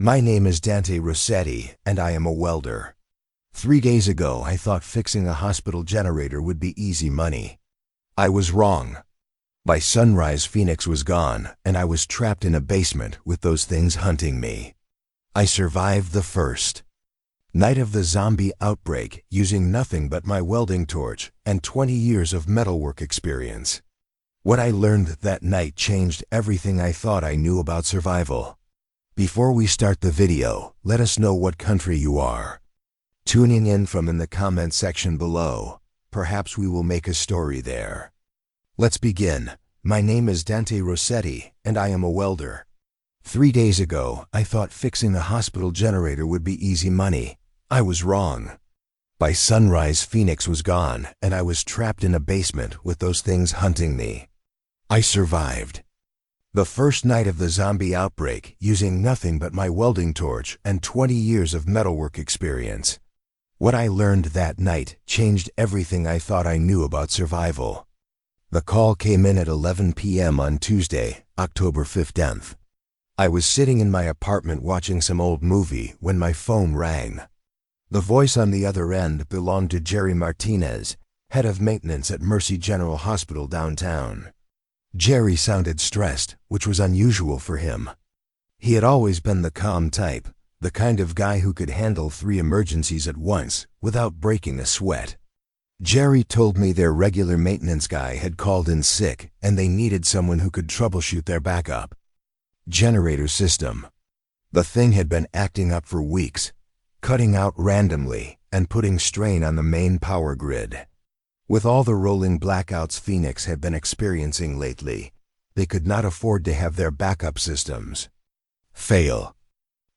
My name is Dante Rossetti, and I am a welder. 3 days ago, I thought fixing a hospital generator would be easy money. I was wrong. By sunrise, Phoenix was gone, and I was trapped in a basement with those things hunting me. I survived the first night of the zombie outbreak using nothing but my welding torch and 20 years of metalwork experience. What I learned that night changed everything I thought I knew about survival. Before we start the video, let us know what country you are tuning in from in the comment section below. Perhaps we will make a story there. Let's begin. My name is Dante Rossetti, and I am a welder. 3 days ago, I thought fixing a hospital generator would be easy money. I was wrong. By sunrise, Phoenix was gone, and I was trapped in a basement with those things hunting me. I survived the first night of the zombie outbreak using nothing but my welding torch and 20 years of metalwork experience. What I learned that night changed everything I thought I knew about survival. The call came in at 11 p.m. on Tuesday, October 15th. I was sitting in my apartment watching some old movie when my phone rang. The voice on the other end belonged to Jerry Martinez, head of maintenance at Mercy General Hospital downtown. Jerry sounded stressed, which was unusual for him. He had always been the calm type, the kind of guy who could handle 3 emergencies at once without breaking a sweat. Jerry told me their regular maintenance guy had called in sick and they needed someone who could troubleshoot their backup generator system. The thing had been acting up for weeks, cutting out randomly and putting strain on the main power grid. With all the rolling blackouts Phoenix had been experiencing lately, they could not afford to have their backup systems fail.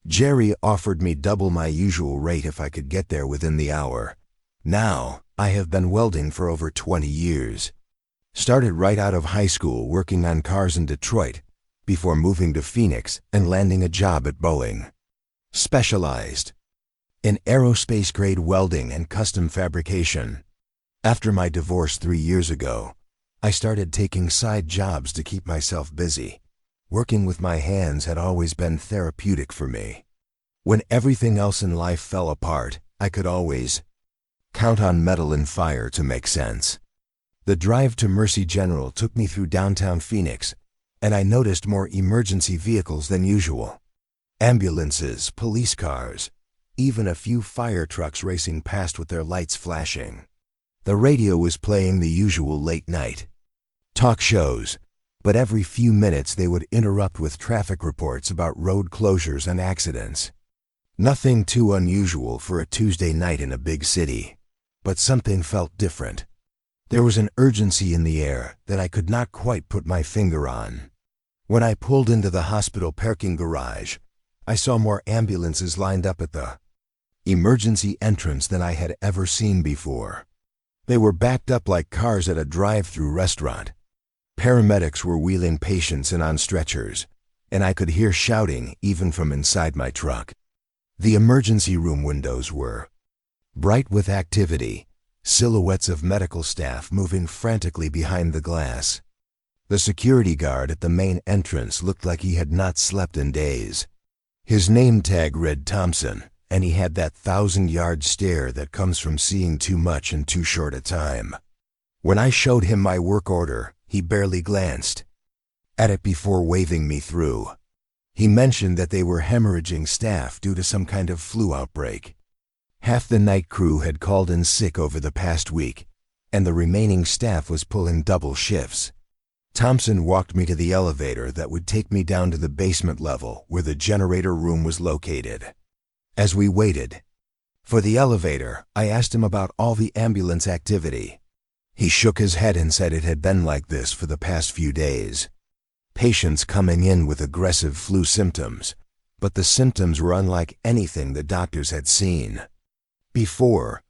Jerry offered me double my usual rate if I could get there within the hour. Now, I have been welding for over 20 years. Started right out of high school working on cars in Detroit, before moving to Phoenix and landing a job at Boeing. Specialized in aerospace-grade welding and custom fabrication. After my divorce 3 years ago, I started taking side jobs to keep myself busy. Working with my hands had always been therapeutic for me. When everything else in life fell apart, I could always count on metal and fire to make sense. The drive to Mercy General took me through downtown Phoenix, and I noticed more emergency vehicles than usual. Ambulances, police cars, even a few fire trucks racing past with their lights flashing. The radio was playing the usual late-night talk shows, but every few minutes they would interrupt with traffic reports about road closures and accidents. Nothing too unusual for a Tuesday night in a big city, but something felt different. There was an urgency in the air that I could not quite put my finger on. When I pulled into the hospital parking garage, I saw more ambulances lined up at the emergency entrance than I had ever seen before. They were backed up like cars at a drive-through restaurant. Paramedics were wheeling patients in on stretchers, and I could hear shouting even from inside my truck. The emergency room windows were bright with activity, silhouettes of medical staff moving frantically behind the glass. The security guard at the main entrance looked like he had not slept in days. His name tag read Thompson, and he had that 1,000-yard stare that comes from seeing too much in too short a time. When I showed him my work order, he barely glanced at it before waving me through. He mentioned that they were hemorrhaging staff due to some kind of flu outbreak. Half the night crew had called in sick over the past week, and the remaining staff was pulling double shifts. Thompson walked me to the elevator that would take me down to the basement level where the generator room was located. As we waited for the elevator, I asked him about all the ambulance activity. He shook his head and said it had been like this for the past few days. Patients coming in with aggressive flu symptoms, but the symptoms were unlike anything the doctors had seen before.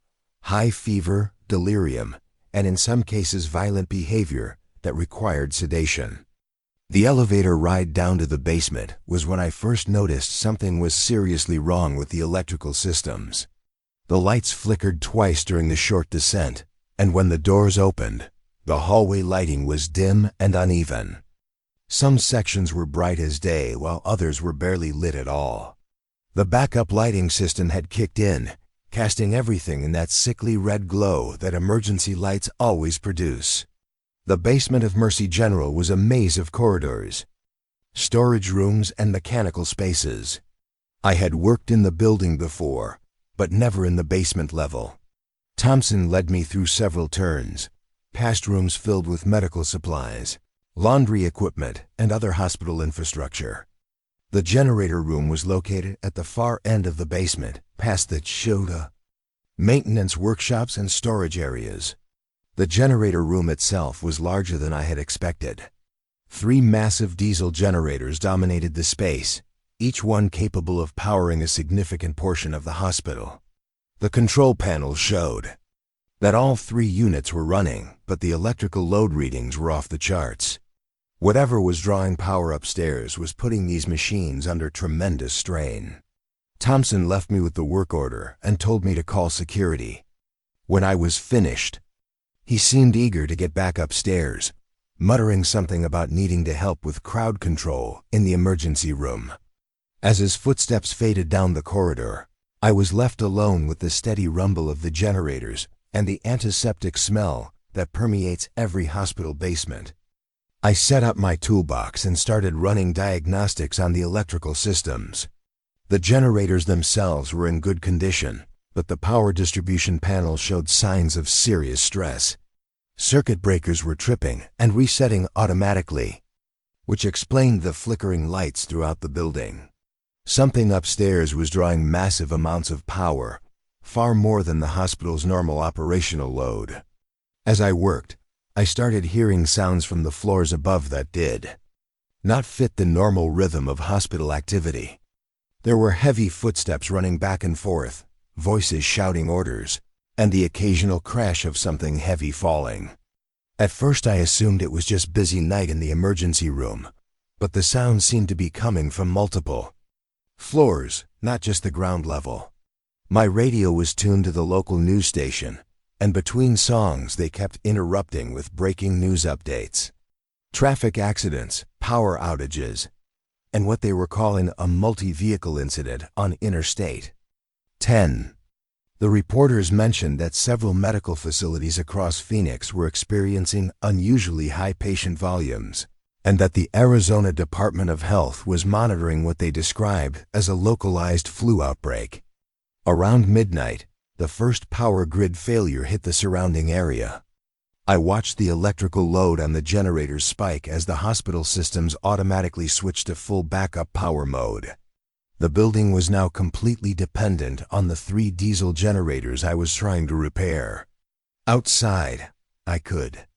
High fever, delirium, and in some cases violent behavior that required sedation. The elevator ride down to the basement was when I first noticed something was seriously wrong with the electrical systems. The lights flickered twice during the short descent, and when the doors opened, the hallway lighting was dim and uneven. Some sections were bright as day while others were barely lit at all. The backup lighting system had kicked in, casting everything in that sickly red glow that emergency lights always produce. The basement of Mercy General was a maze of corridors, storage rooms, and mechanical spaces. I had worked in the building before, but never in the basement level. Thompson led me through several turns, past rooms filled with medical supplies, laundry equipment, and other hospital infrastructure. The generator room was located at the far end of the basement, past the Shoda, maintenance workshops, and storage areas. The generator room itself was larger than I had expected. 3 massive diesel generators dominated the space, each one capable of powering a significant portion of the hospital. The control panel showed that all 3 units were running, but the electrical load readings were off the charts. Whatever was drawing power upstairs was putting these machines under tremendous strain. Thompson left me with the work order and told me to call security. When I was finished, he seemed eager to get back upstairs, muttering something about needing to help with crowd control in the emergency room. As his footsteps faded down the corridor, I was left alone with the steady rumble of the generators and the antiseptic smell that permeates every hospital basement. I set up my toolbox and started running diagnostics on the electrical systems. The generators themselves were in good condition, but the power distribution panel showed signs of serious stress. Circuit breakers were tripping and resetting automatically, which explained the flickering lights throughout the building. Something upstairs was drawing massive amounts of power, far more than the hospital's normal operational load. As I worked, I started hearing sounds from the floors above that did not fit the normal rhythm of hospital activity. There were heavy footsteps running back and forth, voices shouting orders, and the occasional crash of something heavy falling. At first I assumed it was just busy night in the emergency room, but the sound seemed to be coming from multiple floors, not just the ground level. My radio was tuned to the local news station, and between songs they kept interrupting with breaking news updates. Traffic accidents, power outages, and what they were calling a multi-vehicle incident on Interstate 10. The reporters mentioned that several medical facilities across Phoenix were experiencing unusually high patient volumes, and that the Arizona Department of Health was monitoring what they described as a localized flu outbreak. Around midnight, the first power grid failure hit the surrounding area. I watched the electrical load on the generators spike as the hospital systems automatically switched to full backup power mode. The building was now completely dependent on the 3 diesel generators I was trying to repair. Outside, I could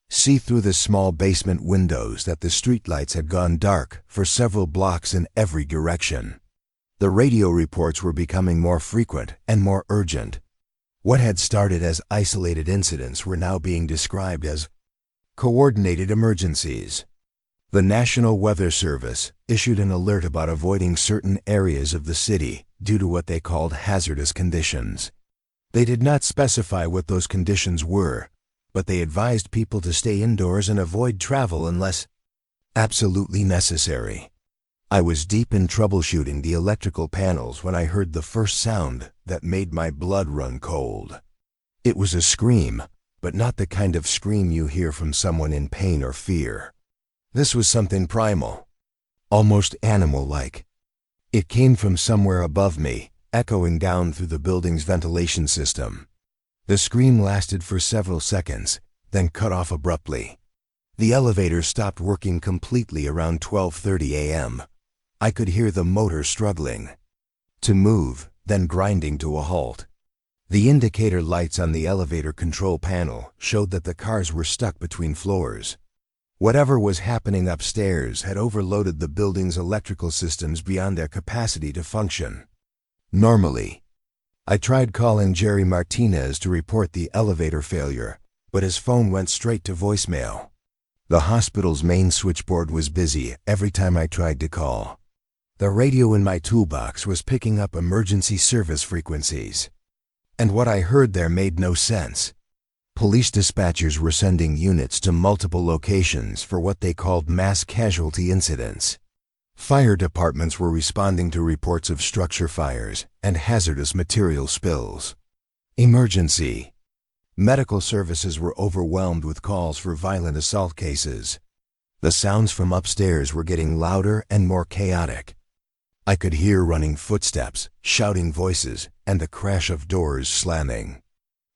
see through the small basement windows that the streetlights had gone dark for several blocks in every direction. The radio reports were becoming more frequent and more urgent. What had started as isolated incidents were now being described as coordinated emergencies. The National Weather Service issued an alert about avoiding certain areas of the city due to what they called hazardous conditions. They did not specify what those conditions were, but they advised people to stay indoors and avoid travel unless absolutely necessary. I was deep in troubleshooting the electrical panels when I heard the first sound that made my blood run cold. It was a scream, but not the kind of scream you hear from someone in pain or fear. This was something primal, almost animal-like. It came from somewhere above me, echoing down through the building's ventilation system. The scream lasted for several seconds, then cut off abruptly. The elevator stopped working completely around 12:30 a.m. I could hear the motor struggling to move, then grinding to a halt. The indicator lights on the elevator control panel showed that the cars were stuck between floors. Whatever was happening upstairs had overloaded the building's electrical systems beyond their capacity to function normally. I tried calling Jerry Martinez to report the elevator failure, but his phone went straight to voicemail. The hospital's main switchboard was busy every time I tried to call. The radio in my toolbox was picking up emergency service frequencies, and what I heard there made no sense. Police dispatchers were sending units to multiple locations for what they called mass casualty incidents. Fire departments were responding to reports of structure fires and hazardous material spills. Emergency. Medical services were overwhelmed with calls for violent assault cases. The sounds from upstairs were getting louder and more chaotic. I could hear running footsteps, shouting voices, and the crash of doors slamming.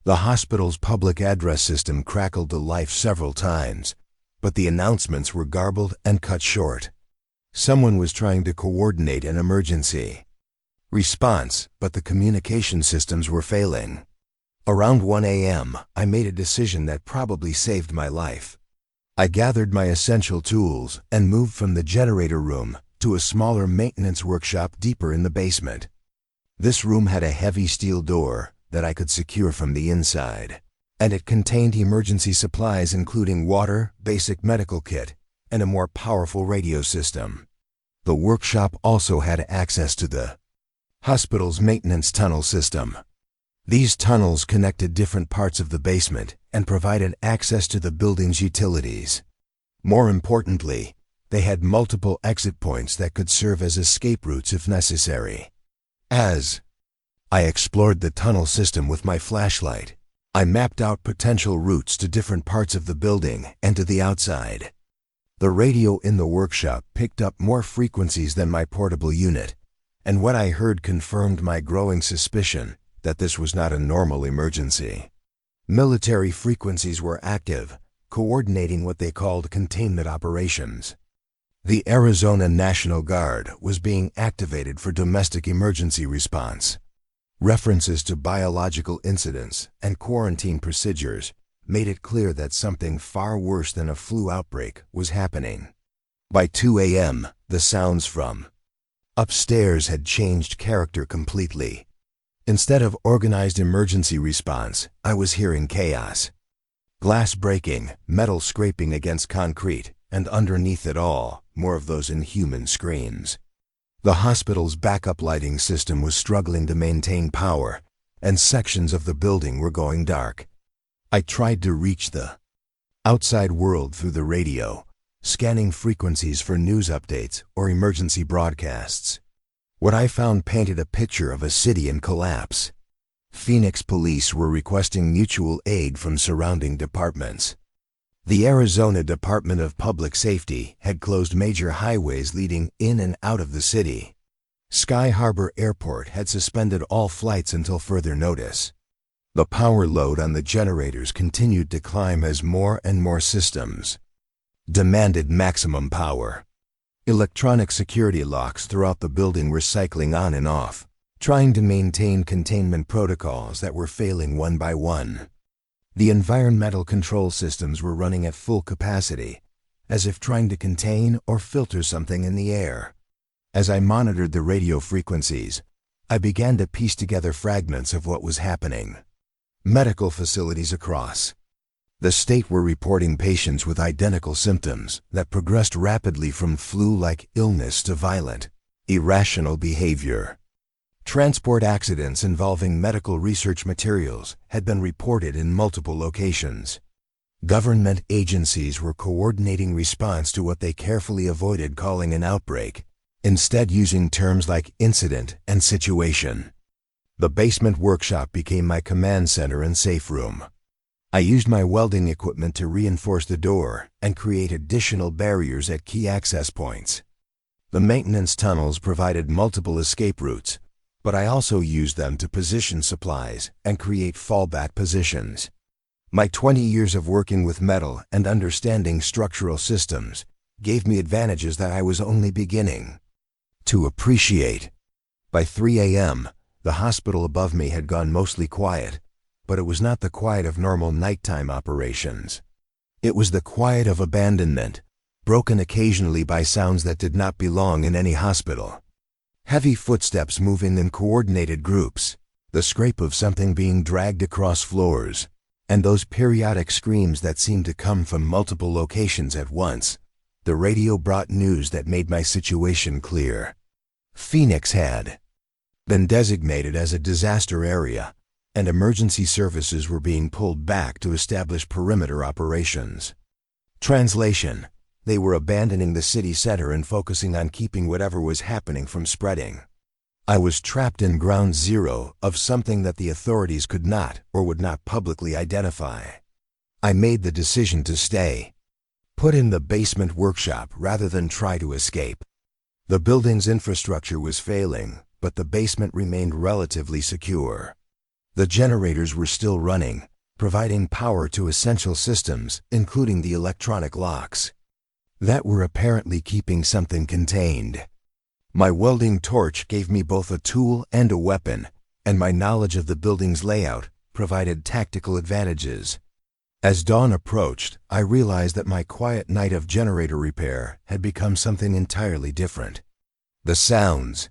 The hospital's public address system crackled to life several times, but the announcements were garbled and cut short. Someone was trying to coordinate an emergency response, but the communication systems were failing. Around 1 a.m., I made a decision that probably saved my life. I gathered my essential tools and moved from the generator room to a smaller maintenance workshop deeper in the basement. This room had a heavy steel door that I could secure from the inside, and it contained emergency supplies including water, basic medical kit, and a more powerful radio system. The workshop also had access to the hospital's maintenance tunnel system. These tunnels connected different parts of the basement and provided access to the building's utilities. More importantly, they had multiple exit points that could serve as escape routes if necessary. As I explored the tunnel system with my flashlight, I mapped out potential routes to different parts of the building and to the outside. The radio in the workshop picked up more frequencies than my portable unit, and what I heard confirmed my growing suspicion that this was not a normal emergency. Military frequencies were active, coordinating what they called containment operations. The Arizona National Guard was being activated for domestic emergency response. References to biological incidents and quarantine procedures made it clear that something far worse than a flu outbreak was happening. By 2 a.m., the sounds from upstairs had changed character completely. Instead of organized emergency response, I was hearing chaos. Glass breaking, metal scraping against concrete, and underneath it all, more of those inhuman screams. The hospital's backup lighting system was struggling to maintain power, and sections of the building were going dark. I tried to reach the outside world through the radio, scanning frequencies for news updates or emergency broadcasts. What I found painted a picture of a city in collapse. Phoenix police were requesting mutual aid from surrounding departments. The Arizona Department of Public Safety had closed major highways leading in and out of the city. Sky Harbor Airport had suspended all flights until further notice. The power load on the generators continued to climb as more and more systems demanded maximum power. Electronic security locks throughout the building were cycling on and off, trying to maintain containment protocols that were failing one by one. The environmental control systems were running at full capacity, as if trying to contain or filter something in the air. As I monitored the radio frequencies, I began to piece together fragments of what was happening. Medical facilities across the state were reporting patients with identical symptoms that progressed rapidly from flu-like illness to violent, irrational behavior. Transport accidents involving medical research materials had been reported in multiple locations. Government agencies were coordinating response to what they carefully avoided calling an outbreak, instead using terms like incident and situation. The basement workshop became my command center and safe room. I used my welding equipment to reinforce the door and create additional barriers at key access points. The maintenance tunnels provided multiple escape routes, but I also used them to position supplies and create fallback positions. My 20 years of working with metal and understanding structural systems gave me advantages that I was only beginning to appreciate. By 3 a.m., the hospital above me had gone mostly quiet, but it was not the quiet of normal nighttime operations. It was the quiet of abandonment, broken occasionally by sounds that did not belong in any hospital. Heavy footsteps moving in coordinated groups, the scrape of something being dragged across floors, and those periodic screams that seemed to come from multiple locations at once. The radio brought news that made my situation clear. Phoenix had been designated as a disaster area, and emergency services were being pulled back to establish perimeter operations. Translation: They were abandoning the city center and focusing on keeping whatever was happening from spreading. I was trapped in ground zero of something that the authorities could not or would not publicly identify. I made the decision to stay, put in the basement workshop rather than try to escape. The building's infrastructure was failing, but the basement remained relatively secure. The generators were still running, providing power to essential systems, including the electronic locks that were apparently keeping something contained. My welding torch gave me both a tool and a weapon, and my knowledge of the building's layout provided tactical advantages. As dawn approached, I realized that my quiet night of generator repair had become something entirely different. The sounds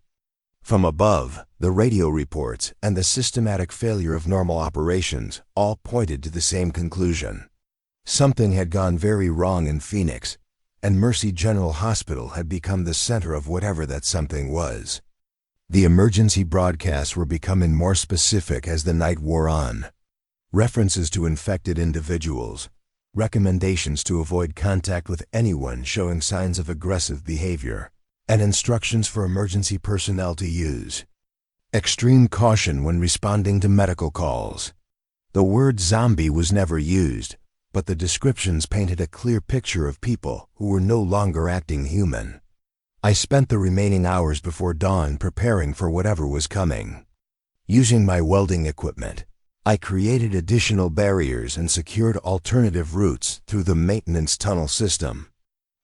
from above, the radio reports, and the systematic failure of normal operations all pointed to the same conclusion. Something had gone very wrong in Phoenix, and Mercy General Hospital had become the center of whatever that something was. The emergency broadcasts were becoming more specific as the night wore on. References to infected individuals, recommendations to avoid contact with anyone showing signs of aggressive behavior, and instructions for emergency personnel to use extreme caution when responding to medical calls. The word zombie was never used, but the descriptions painted a clear picture of people who were no longer acting human. I spent the remaining hours before dawn preparing for whatever was coming. Using my welding equipment, I created additional barriers and secured alternative routes through the maintenance tunnel system.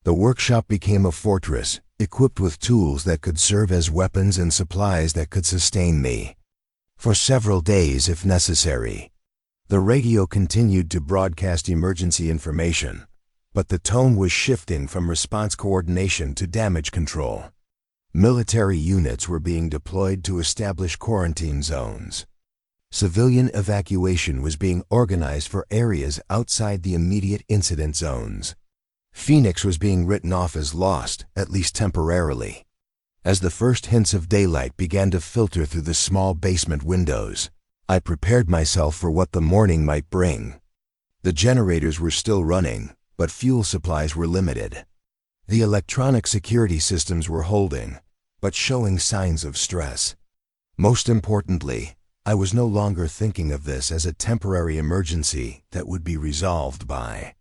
The workshop became a fortress, equipped with tools that could serve as weapons and supplies that could sustain me for several days if necessary. The radio continued to broadcast emergency information, but the tone was shifting from response coordination to damage control. Military units were being deployed to establish quarantine zones. Civilian evacuation was being organized for areas outside the immediate incident zones. Phoenix was being written off as lost, at least temporarily. As the first hints of daylight began to filter through the small basement windows, I prepared myself for what the morning might bring. The generators were still running, but fuel supplies were limited. The electronic security systems were holding, but showing signs of stress. Most importantly, I was no longer thinking of this as a temporary emergency that would be resolved by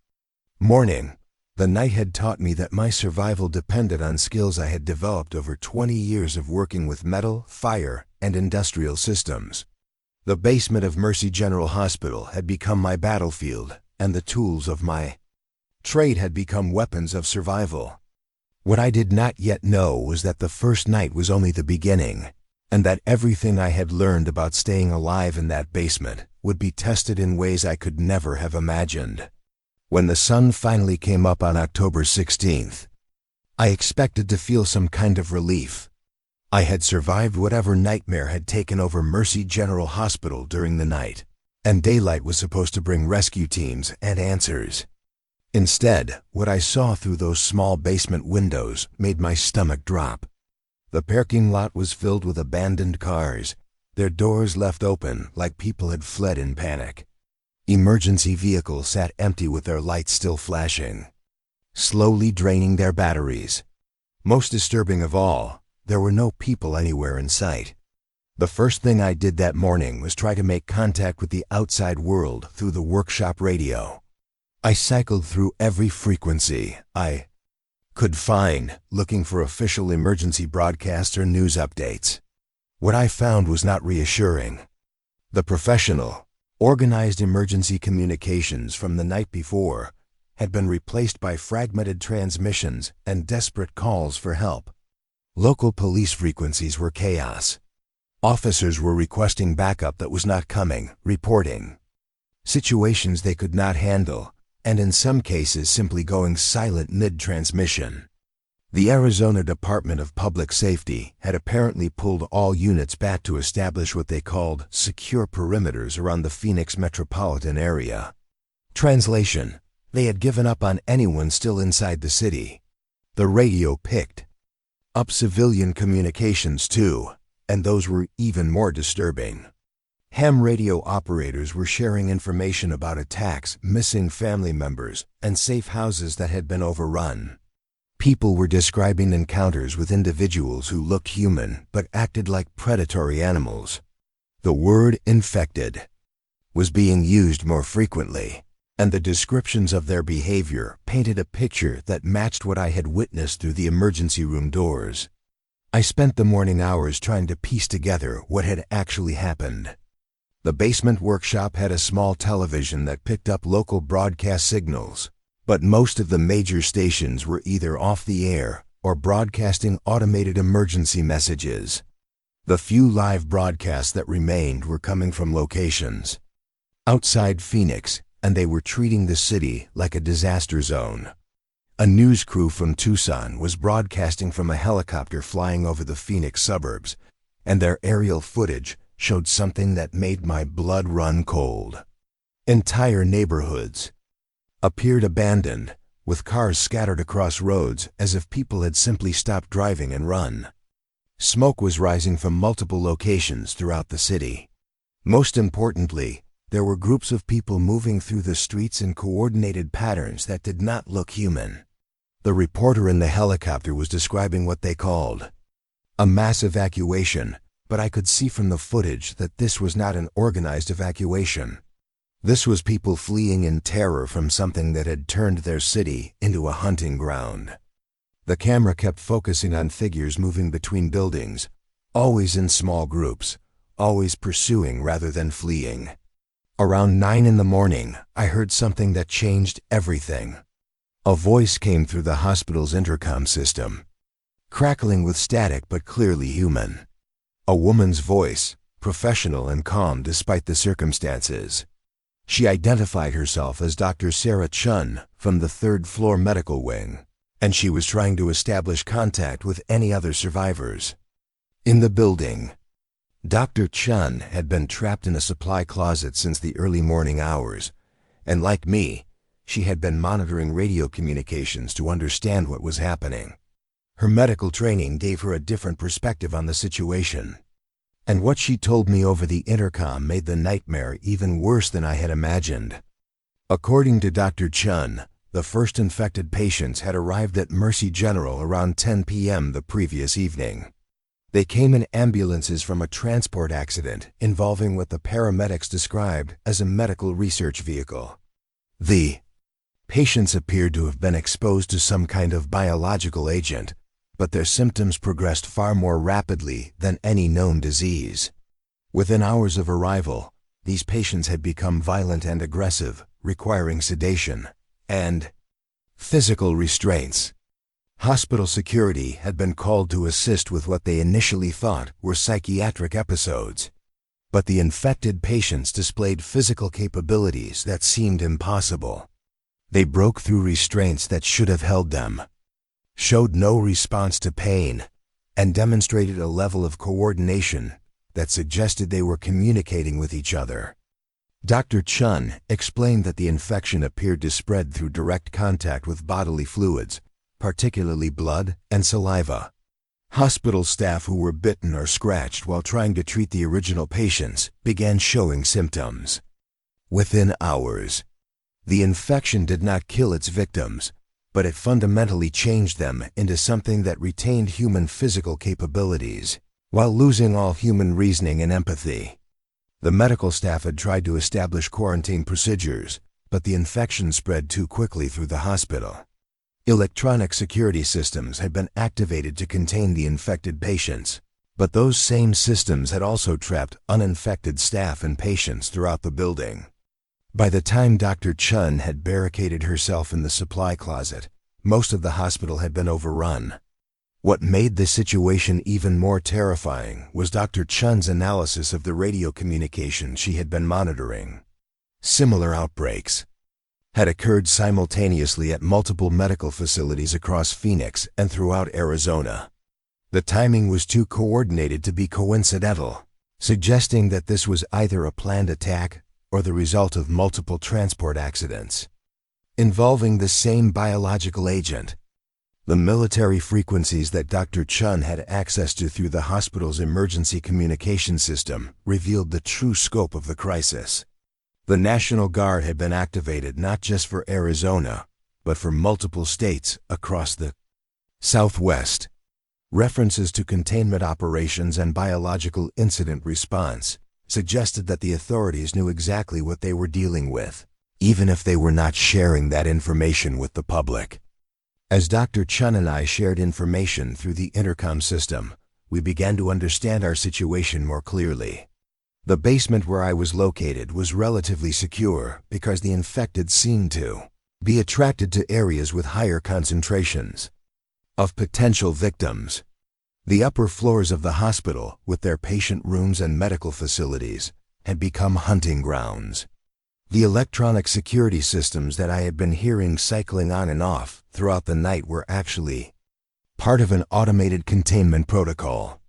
morning. The night had taught me that my survival depended on skills I had developed over 20 years of working with metal, fire, and industrial systems. The basement of Mercy General Hospital had become my battlefield, and the tools of my trade had become weapons of survival. What I did not yet know was that the first night was only the beginning, and that everything I had learned about staying alive in that basement would be tested in ways I could never have imagined. When the sun finally came up on October 16th, I expected to feel some kind of relief. I had survived whatever nightmare had taken over Mercy General Hospital during the night, and daylight was supposed to bring rescue teams and answers. Instead, what I saw through those small basement windows made my stomach drop. The parking lot was filled with abandoned cars, their doors left open like people had fled in panic. Emergency vehicles sat empty with their lights still flashing, slowly draining their batteries. Most disturbing of all, there were no people anywhere in sight. The first thing I did that morning was try to make contact with the outside world through the workshop radio. I cycled through every frequency I could find, looking for official emergency broadcasts or news updates. What I found was not reassuring. The professional, organized emergency communications from the night before had been replaced by fragmented transmissions and desperate calls for help. Local police frequencies were chaos. Officers were requesting backup that was not coming, reporting situations they could not handle, and in some cases simply going silent mid-transmission. The Arizona Department of Public Safety had apparently pulled all units back to establish what they called secure perimeters around the Phoenix metropolitan area. Translation: they had given up on anyone still inside the city. The radio picked up civilian communications too, and those were even more disturbing. Ham radio operators were sharing information about attacks, missing family members, and safe houses that had been overrun. People were describing encounters with individuals who looked human but acted like predatory animals. The word infected was being used more frequently, and the descriptions of their behavior painted a picture that matched what I had witnessed through the emergency room doors. I spent the morning hours trying to piece together what had actually happened. The basement workshop had a small television that picked up local broadcast signals, but most of the major stations were either off the air or broadcasting automated emergency messages. The few live broadcasts that remained were coming from locations outside Phoenix, and they were treating the city like a disaster zone. A news crew from Tucson was broadcasting from a helicopter flying over the Phoenix suburbs, and their aerial footage showed something that made my blood run cold. Entire neighborhoods appeared abandoned, with cars scattered across roads as if people had simply stopped driving and run. Smoke was rising from multiple locations throughout the city. Most importantly, there were groups of people moving through the streets in coordinated patterns that did not look human. The reporter in the helicopter was describing what they called a mass evacuation, but I could see from the footage that this was not an organized evacuation. This was people fleeing in terror from something that had turned their city into a hunting ground. The camera kept focusing on figures moving between buildings, always in small groups, always pursuing rather than fleeing. Around 9 in the morning, I heard something that changed everything. A voice came through the hospital's intercom system, crackling with static but clearly human. A woman's voice, professional and calm despite the circumstances. She identified herself as Dr. Sarah Chun from the 3rd floor medical wing, and she was trying to establish contact with any other survivors in the building. Dr. Chun had been trapped in a supply closet since the early morning hours, and like me, she had been monitoring radio communications to understand what was happening. Her medical training gave her a different perspective on the situation, and what she told me over the intercom made the nightmare even worse than I had imagined. According to Dr. Chun, the first infected patients had arrived at Mercy General around 10 p.m. the previous evening. They came in ambulances from a transport accident involving what the paramedics described as a medical research vehicle. The patients appeared to have been exposed to some kind of biological agent, but their symptoms progressed far more rapidly than any known disease. Within hours of arrival, these patients had become violent and aggressive, requiring sedation and physical restraints. Hospital security had been called to assist with what they initially thought were psychiatric episodes, but the infected patients displayed physical capabilities that seemed impossible. They broke through restraints that should have held them, showed no response to pain, and demonstrated a level of coordination that suggested they were communicating with each other. Dr. Chun explained that the infection appeared to spread through direct contact with bodily fluids, particularly blood and saliva. Hospital staff who were bitten or scratched while trying to treat the original patients began showing symptoms. Within hours, the infection did not kill its victims, but it fundamentally changed them into something that retained human physical capabilities, while losing all human reasoning and empathy. The medical staff had tried to establish quarantine procedures, but the infection spread too quickly through the hospital. Electronic security systems had been activated to contain the infected patients, but those same systems had also trapped uninfected staff and patients throughout the building. By the time Dr. Chun had barricaded herself in the supply closet, most of the hospital had been overrun. What made the situation even more terrifying was Dr. Chun's analysis of the radio communication she had been monitoring. Similar outbreaks had occurred simultaneously at multiple medical facilities across Phoenix and throughout Arizona. The timing was too coordinated to be coincidental, suggesting that this was either a planned attack or the result of multiple transport accidents involving the same biological agent. The military frequencies that Dr. Chun had access to through the hospital's emergency communication system revealed the true scope of the crisis. The National Guard had been activated not just for Arizona, but for multiple states across the Southwest. References to containment operations and biological incident response suggested that the authorities knew exactly what they were dealing with, even if they were not sharing that information with the public. As Dr. Chun and I shared information through the intercom system, we began to understand our situation more clearly. The basement where I was located was relatively secure because the infected seemed to be attracted to areas with higher concentrations of potential victims. The upper floors of the hospital, with their patient rooms and medical facilities, had become hunting grounds. The electronic security systems that I had been hearing cycling on and off throughout the night were actually part of an automated containment protocol.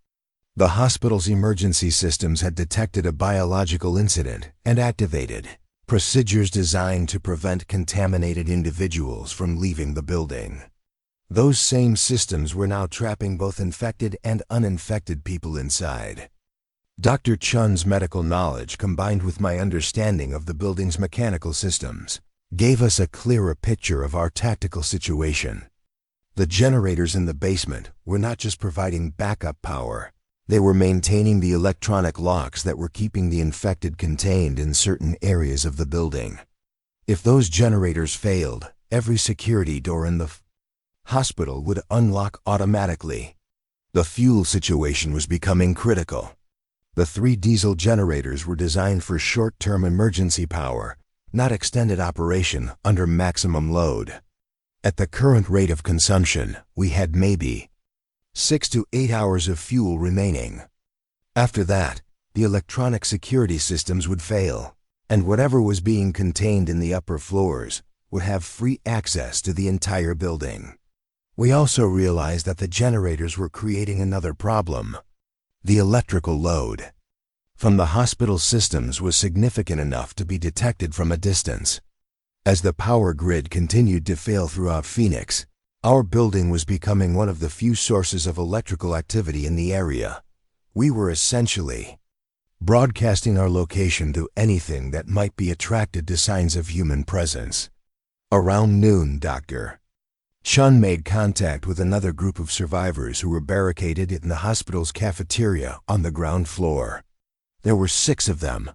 The hospital's emergency systems had detected a biological incident and activated procedures designed to prevent contaminated individuals from leaving the building. Those same systems were now trapping both infected and uninfected people inside. Dr. Chun's medical knowledge, combined with my understanding of the building's mechanical systems, gave us a clearer picture of our tactical situation. The generators in the basement were not just providing backup power, they were maintaining the electronic locks that were keeping the infected contained in certain areas of the building. If those generators failed, every security door in the hospital would unlock automatically. The fuel situation was becoming critical. The 3 diesel generators were designed for short-term emergency power, not extended operation under maximum load. At the current rate of consumption, we had maybe 6 to 8 hours of fuel remaining. After that, the electronic security systems would fail, and whatever was being contained in the upper floors would have free access to the entire building. We also realized that the generators were creating another problem. The electrical load from the hospital systems was significant enough to be detected from a distance. As the power grid continued to fail throughout Phoenix, our building was becoming one of the few sources of electrical activity in the area. We were essentially broadcasting our location to anything that might be attracted to signs of human presence. Around noon, Dr. Chun made contact with another group of survivors who were barricaded in the hospital's cafeteria on the ground floor. There were 6 of them,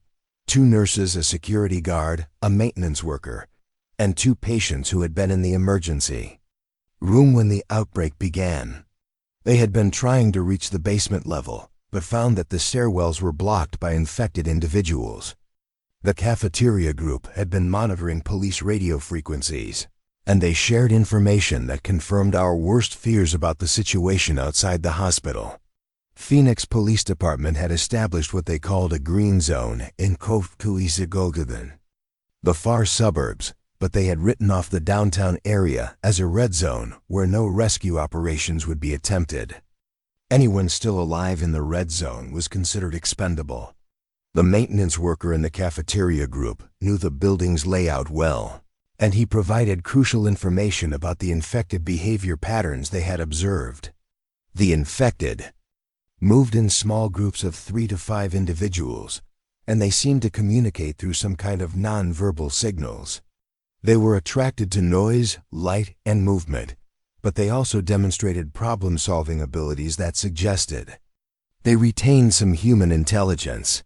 2 nurses, a security guard, a maintenance worker, and 2 patients who had been in the emergency room when the outbreak began. They had been trying to reach the basement level, but found that the stairwells were blocked by infected individuals. The cafeteria group had been monitoring police radio frequencies, and they shared information that confirmed our worst fears about the situation outside the hospital. Phoenix Police Department had established what they called a green zone in Kovkuizigogadan, the far suburbs, but they had written off the downtown area as a red zone where no rescue operations would be attempted. Anyone still alive in the red zone was considered expendable. The maintenance worker in the cafeteria group knew the building's layout well, and he provided crucial information about the infected behavior patterns they had observed. The infected moved in small groups of 3 to 5 individuals, and they seemed to communicate through some kind of non-verbal signals. They were attracted to noise, light, and movement, but they also demonstrated problem-solving abilities that suggested they retained some human intelligence.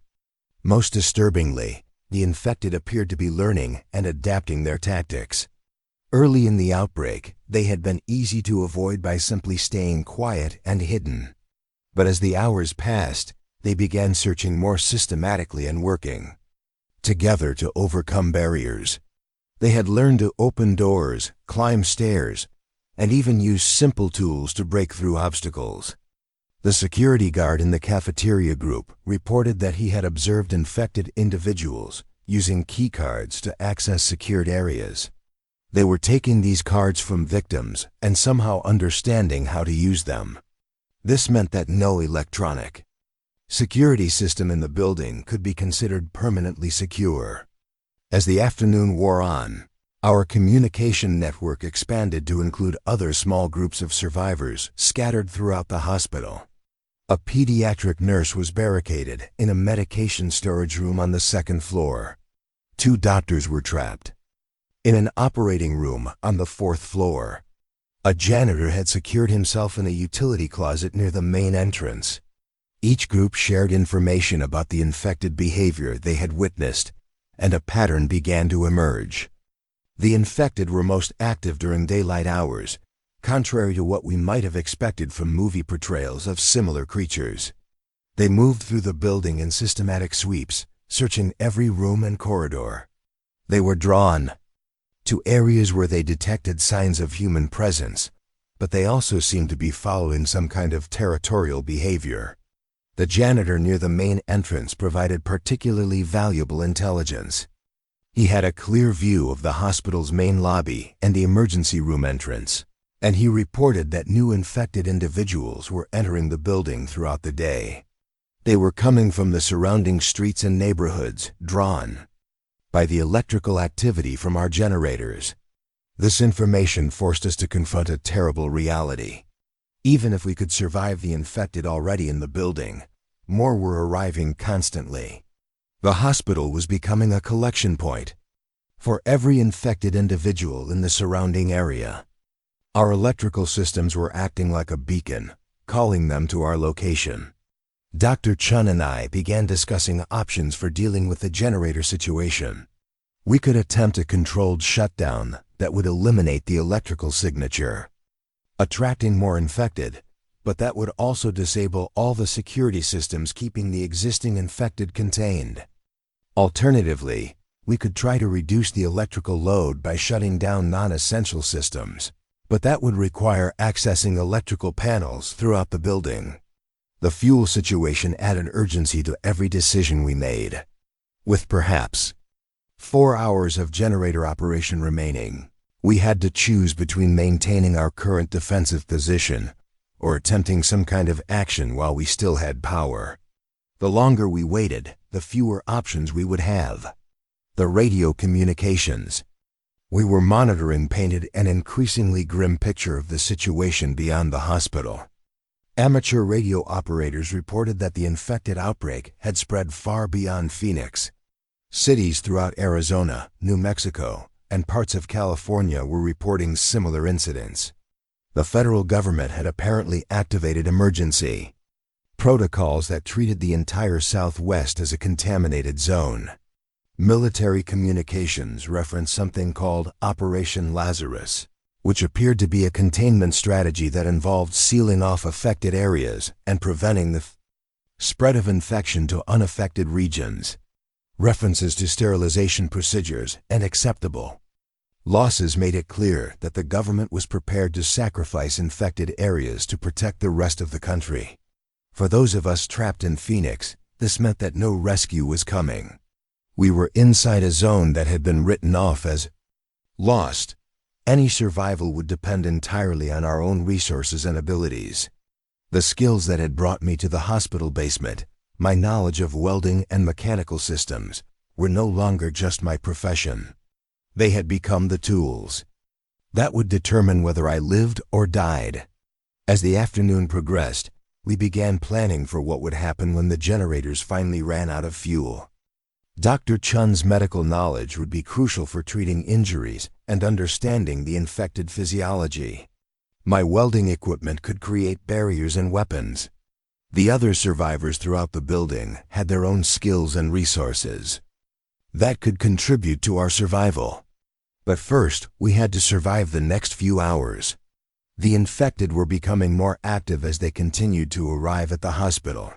Most disturbingly, the infected appeared to be learning and adapting their tactics. Early in the outbreak, they had been easy to avoid by simply staying quiet and hidden. But as the hours passed, they began searching more systematically and working together to overcome barriers. They had learned to open doors, climb stairs, and even use simple tools to break through obstacles. The security guard in the cafeteria group reported that he had observed infected individuals using key cards to access secured areas. They were taking these cards from victims and somehow understanding how to use them. This meant that no electronic security system in the building could be considered permanently secure. As the afternoon wore on, Our communication network expanded to include other small groups of survivors scattered throughout the hospital. A pediatric nurse was barricaded in a medication storage room on the second floor. 2 doctors were trapped in an operating room on the 4th floor. A janitor had secured himself in a utility closet near the main entrance. Each group shared information about the infected behavior they had witnessed, and a pattern began to emerge. The infected were most active during daylight hours, contrary to what we might have expected from movie portrayals of similar creatures. They moved through the building in systematic sweeps, searching every room and corridor. They were drawn to areas where they detected signs of human presence, but they also seemed to be following some kind of territorial behavior. The janitor near the main entrance provided particularly valuable intelligence. He had a clear view of the hospital's main lobby and the emergency room entrance, and he reported that new infected individuals were entering the building throughout the day. They were coming from the surrounding streets and neighborhoods, drawn by the electrical activity from our generators. This information forced us to confront a terrible reality. Even if we could survive the infected already in the building, more were arriving constantly. The hospital was becoming a collection point for every infected individual in the surrounding area. Our electrical systems were acting like a beacon, calling them to our location. Dr. Chun and I began discussing options for dealing with the generator situation. We could attempt a controlled shutdown that would eliminate the electrical signature, attracting more infected, but that would also disable all the security systems keeping the existing infected contained. Alternatively, we could try to reduce the electrical load by shutting down non-essential systems, but that would require accessing electrical panels throughout the building. The fuel situation added urgency to every decision we made. With perhaps 4 hours of generator operation remaining, we had to choose between maintaining our current defensive position or attempting some kind of action while we still had power. The longer we waited, the fewer options we would have. The radio communications we were monitoring painted an increasingly grim picture of the situation beyond the hospital. Amateur radio operators reported that the infected outbreak had spread far beyond Phoenix. Cities throughout Arizona, New Mexico, and parts of California were reporting similar incidents. The federal government had apparently activated emergency protocols that treated the entire Southwest as a contaminated zone. Military communications referenced something called Operation Lazarus, which appeared to be a containment strategy that involved sealing off affected areas and preventing the spread of infection to unaffected regions. References to sterilization procedures and acceptable losses made it clear that the government was prepared to sacrifice infected areas to protect the rest of the country. For those of us trapped in Phoenix, this meant that no rescue was coming. We were inside a zone that had been written off as lost. Any survival would depend entirely on our own resources and abilities. The skills that had brought me to the hospital basement, my knowledge of welding and mechanical systems, were no longer just my profession. They had become the tools that would determine whether I lived or died. As the afternoon progressed, we began planning for what would happen when the generators finally ran out of fuel. Dr. Chun's medical knowledge would be crucial for treating injuries and understanding the infected physiology. My welding equipment could create barriers and weapons. The other survivors throughout the building had their own skills and resources that could contribute to our survival. But first, we had to survive the next few hours. The infected were becoming more active as they continued to arrive at the hospital.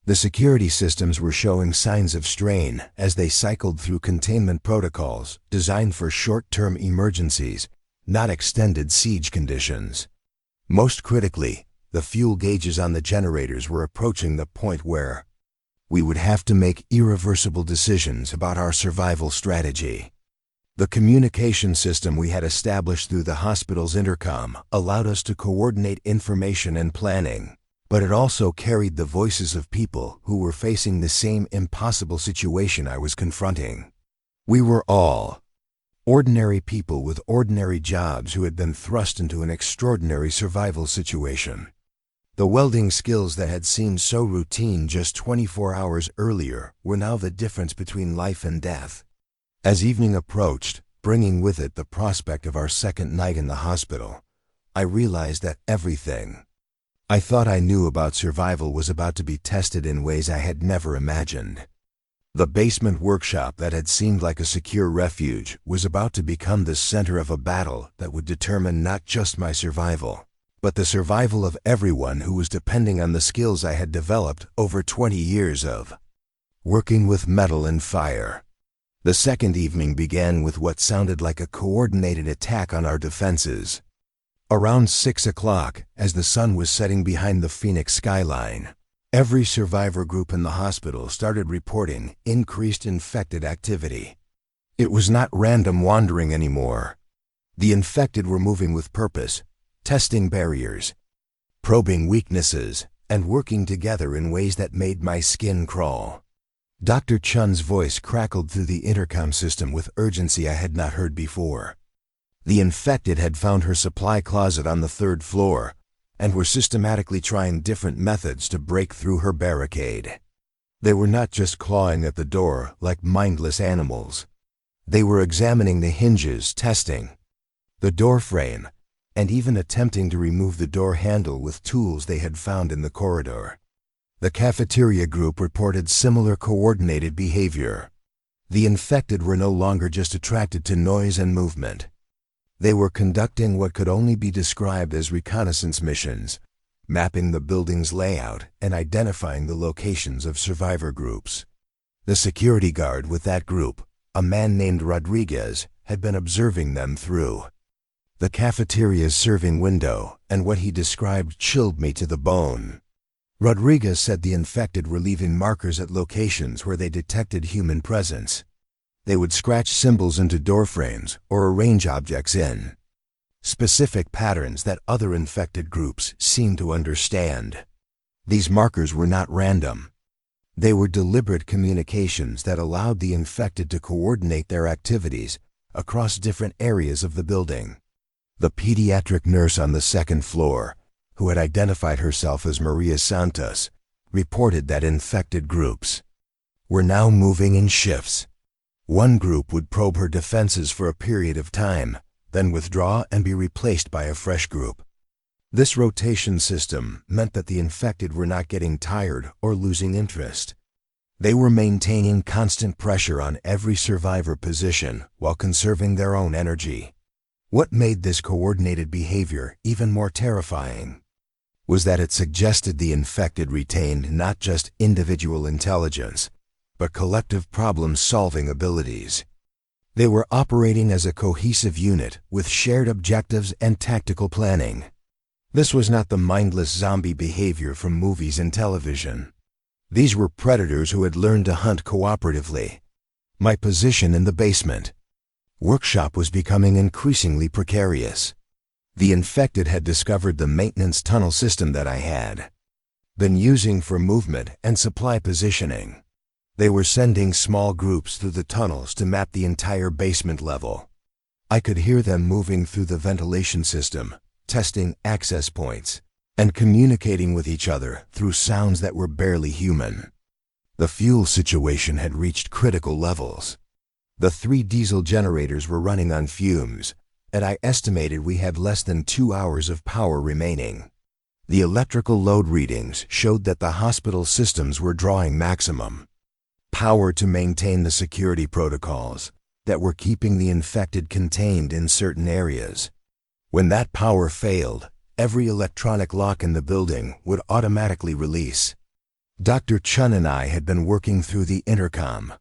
The security systems were showing signs of strain as they cycled through containment protocols designed for short-term emergencies, not extended siege conditions. Most critically, the fuel gauges on the generators were approaching the point where we would have to make irreversible decisions about our survival strategy. The communication system we had established through the hospital's intercom allowed us to coordinate information and planning, but it also carried the voices of people who were facing the same impossible situation I was confronting. We were all Ordinary people with ordinary jobs who had been thrust into an extraordinary survival situation. The welding skills that had seemed so routine just 24 hours earlier were now the difference between life and death. As evening approached, bringing with it the prospect of our second night in the hospital, I realized that everything I thought I knew about survival was about to be tested in ways I had never imagined. The basement workshop that had seemed like a secure refuge was about to become the center of a battle that would determine not just my survival, but the survival of everyone who was depending on the skills I had developed over 20 years of working with metal and fire. The second evening began with what sounded like a coordinated attack on our defenses. Around 6 o'clock, as the sun was setting behind the Phoenix skyline, every survivor group in the hospital started reporting increased infected activity. It was not random wandering anymore. The infected were moving with purpose, testing barriers, probing weaknesses, and working together in ways that made my skin crawl. Dr. Chun's voice crackled through the intercom system with urgency I had not heard before. The infected had found her supply closet on the 3rd floor and were systematically trying different methods to break through her barricade. They were not just clawing at the door like mindless animals. They were examining the hinges, testing the door frame, and even attempting to remove the door handle with tools they had found in the corridor. The cafeteria group reported similar coordinated behavior. The infected were no longer just attracted to noise and movement. They were conducting what could only be described as reconnaissance missions, mapping the building's layout and identifying the locations of survivor groups. The security guard with that group, a man named Rodriguez, had been observing them through the cafeteria's serving window, and what he described chilled me to the bone. Rodriguez said the infected were leaving markers at locations where they detected human presence. They would scratch symbols into door frames or arrange objects in specific patterns that other infected groups seemed to understand. These markers were not random. They were deliberate communications that allowed the infected to coordinate their activities across different areas of the building. The pediatric nurse on the 2nd floor, who had identified herself as Maria Santos, reported that infected groups were now moving in shifts. One group would probe her defenses for a period of time, then withdraw and be replaced by a fresh group. This rotation system meant that the infected were not getting tired or losing interest. They were maintaining constant pressure on every survivor position while conserving their own energy. What made this coordinated behavior even more terrifying was that it suggested the infected retained not just individual intelligence, but collective problem-solving abilities. They were operating as a cohesive unit with shared objectives and tactical planning. This was not the mindless zombie behavior from movies and television. These were predators who had learned to hunt cooperatively. My position in the basement workshop was becoming increasingly precarious. The infected had discovered the maintenance tunnel system that I had been using for movement and supply positioning. They were sending small groups through the tunnels to map the entire basement level. I could hear them moving through the ventilation system, testing access points, and communicating with each other through sounds that were barely human. The fuel situation had reached critical levels. The 3 diesel generators were running on fumes, and I estimated we had less than 2 hours of power remaining. The electrical load readings showed that the hospital systems were drawing maximum power to maintain the security protocols that were keeping the infected contained in certain areas. When that power failed, every electronic lock in the building would automatically release. Dr. Chun and I had been working through the intercom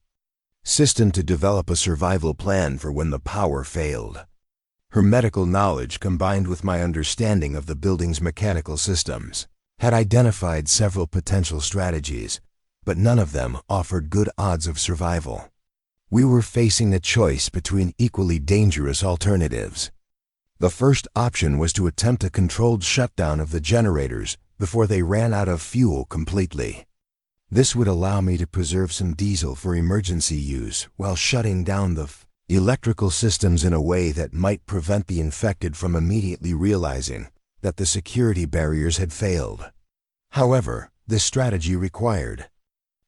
system to develop a survival plan for when the power failed. Her medical knowledge, combined with my understanding of the building's mechanical systems, had identified several potential strategies, but none of them offered good odds of survival. We were facing a choice between equally dangerous alternatives. The first option was to attempt a controlled shutdown of the generators before they ran out of fuel completely. This would allow me to preserve some diesel for emergency use while shutting down the electrical systems in a way that might prevent the infected from immediately realizing that the security barriers had failed. However, this strategy required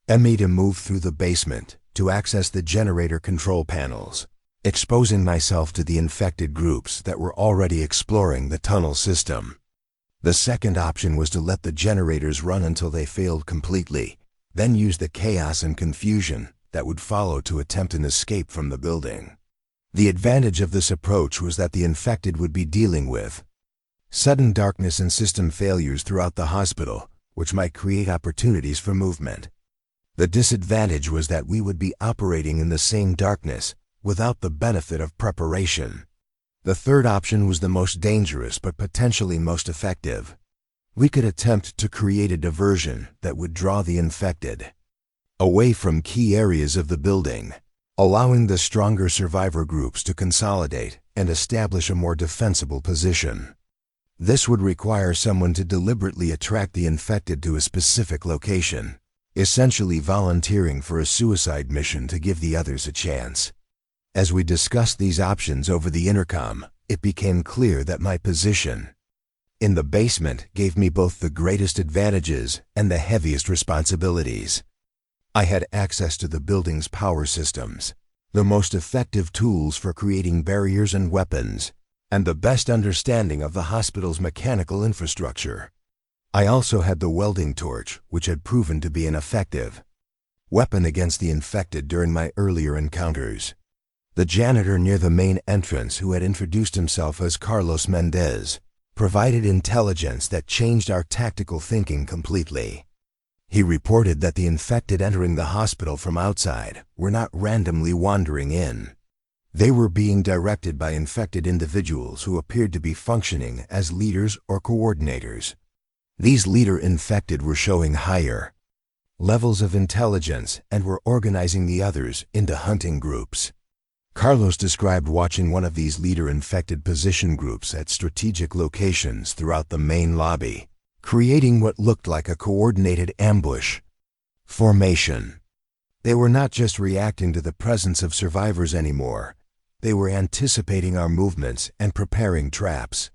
me to move through the basement to access the generator control panels, exposing myself to the infected groups that were already exploring the tunnel system. The second option was to let the generators run until they failed completely, then use the chaos and confusion that would follow to attempt an escape from the building. The advantage of this approach was that the infected would be dealing with sudden darkness and system failures throughout the hospital, which might create opportunities for movement. The disadvantage was that we would be operating in the same darkness without the benefit of preparation. The third option was the most dangerous but potentially most effective. We could attempt to create a diversion that would draw the infected away from key areas of the building, allowing the stronger survivor groups to consolidate and establish a more defensible position. This would require someone to deliberately attract the infected to a specific location, essentially volunteering for a suicide mission to give the others a chance. As we discussed these options over the intercom, it became clear that my position in the basement gave me both the greatest advantages and the heaviest responsibilities. I had access to the building's power systems, the most effective tools for creating barriers and weapons, and the best understanding of the hospital's mechanical infrastructure. I also had the welding torch, which had proven to be an effective weapon against the infected during my earlier encounters. The janitor near the main entrance, who had introduced himself as Carlos Mendez, provided intelligence that changed our tactical thinking completely. He reported that the infected entering the hospital from outside were not randomly wandering in. They were being directed by infected individuals who appeared to be functioning as leaders or coordinators. These leader-infected were showing higher levels of intelligence and were organizing the others into hunting groups. Carlos described watching one of these leader-infected position groups at strategic locations throughout the main lobby, creating what looked like a coordinated ambush formation. They were not just reacting to the presence of survivors anymore. They were anticipating our movements and preparing traps.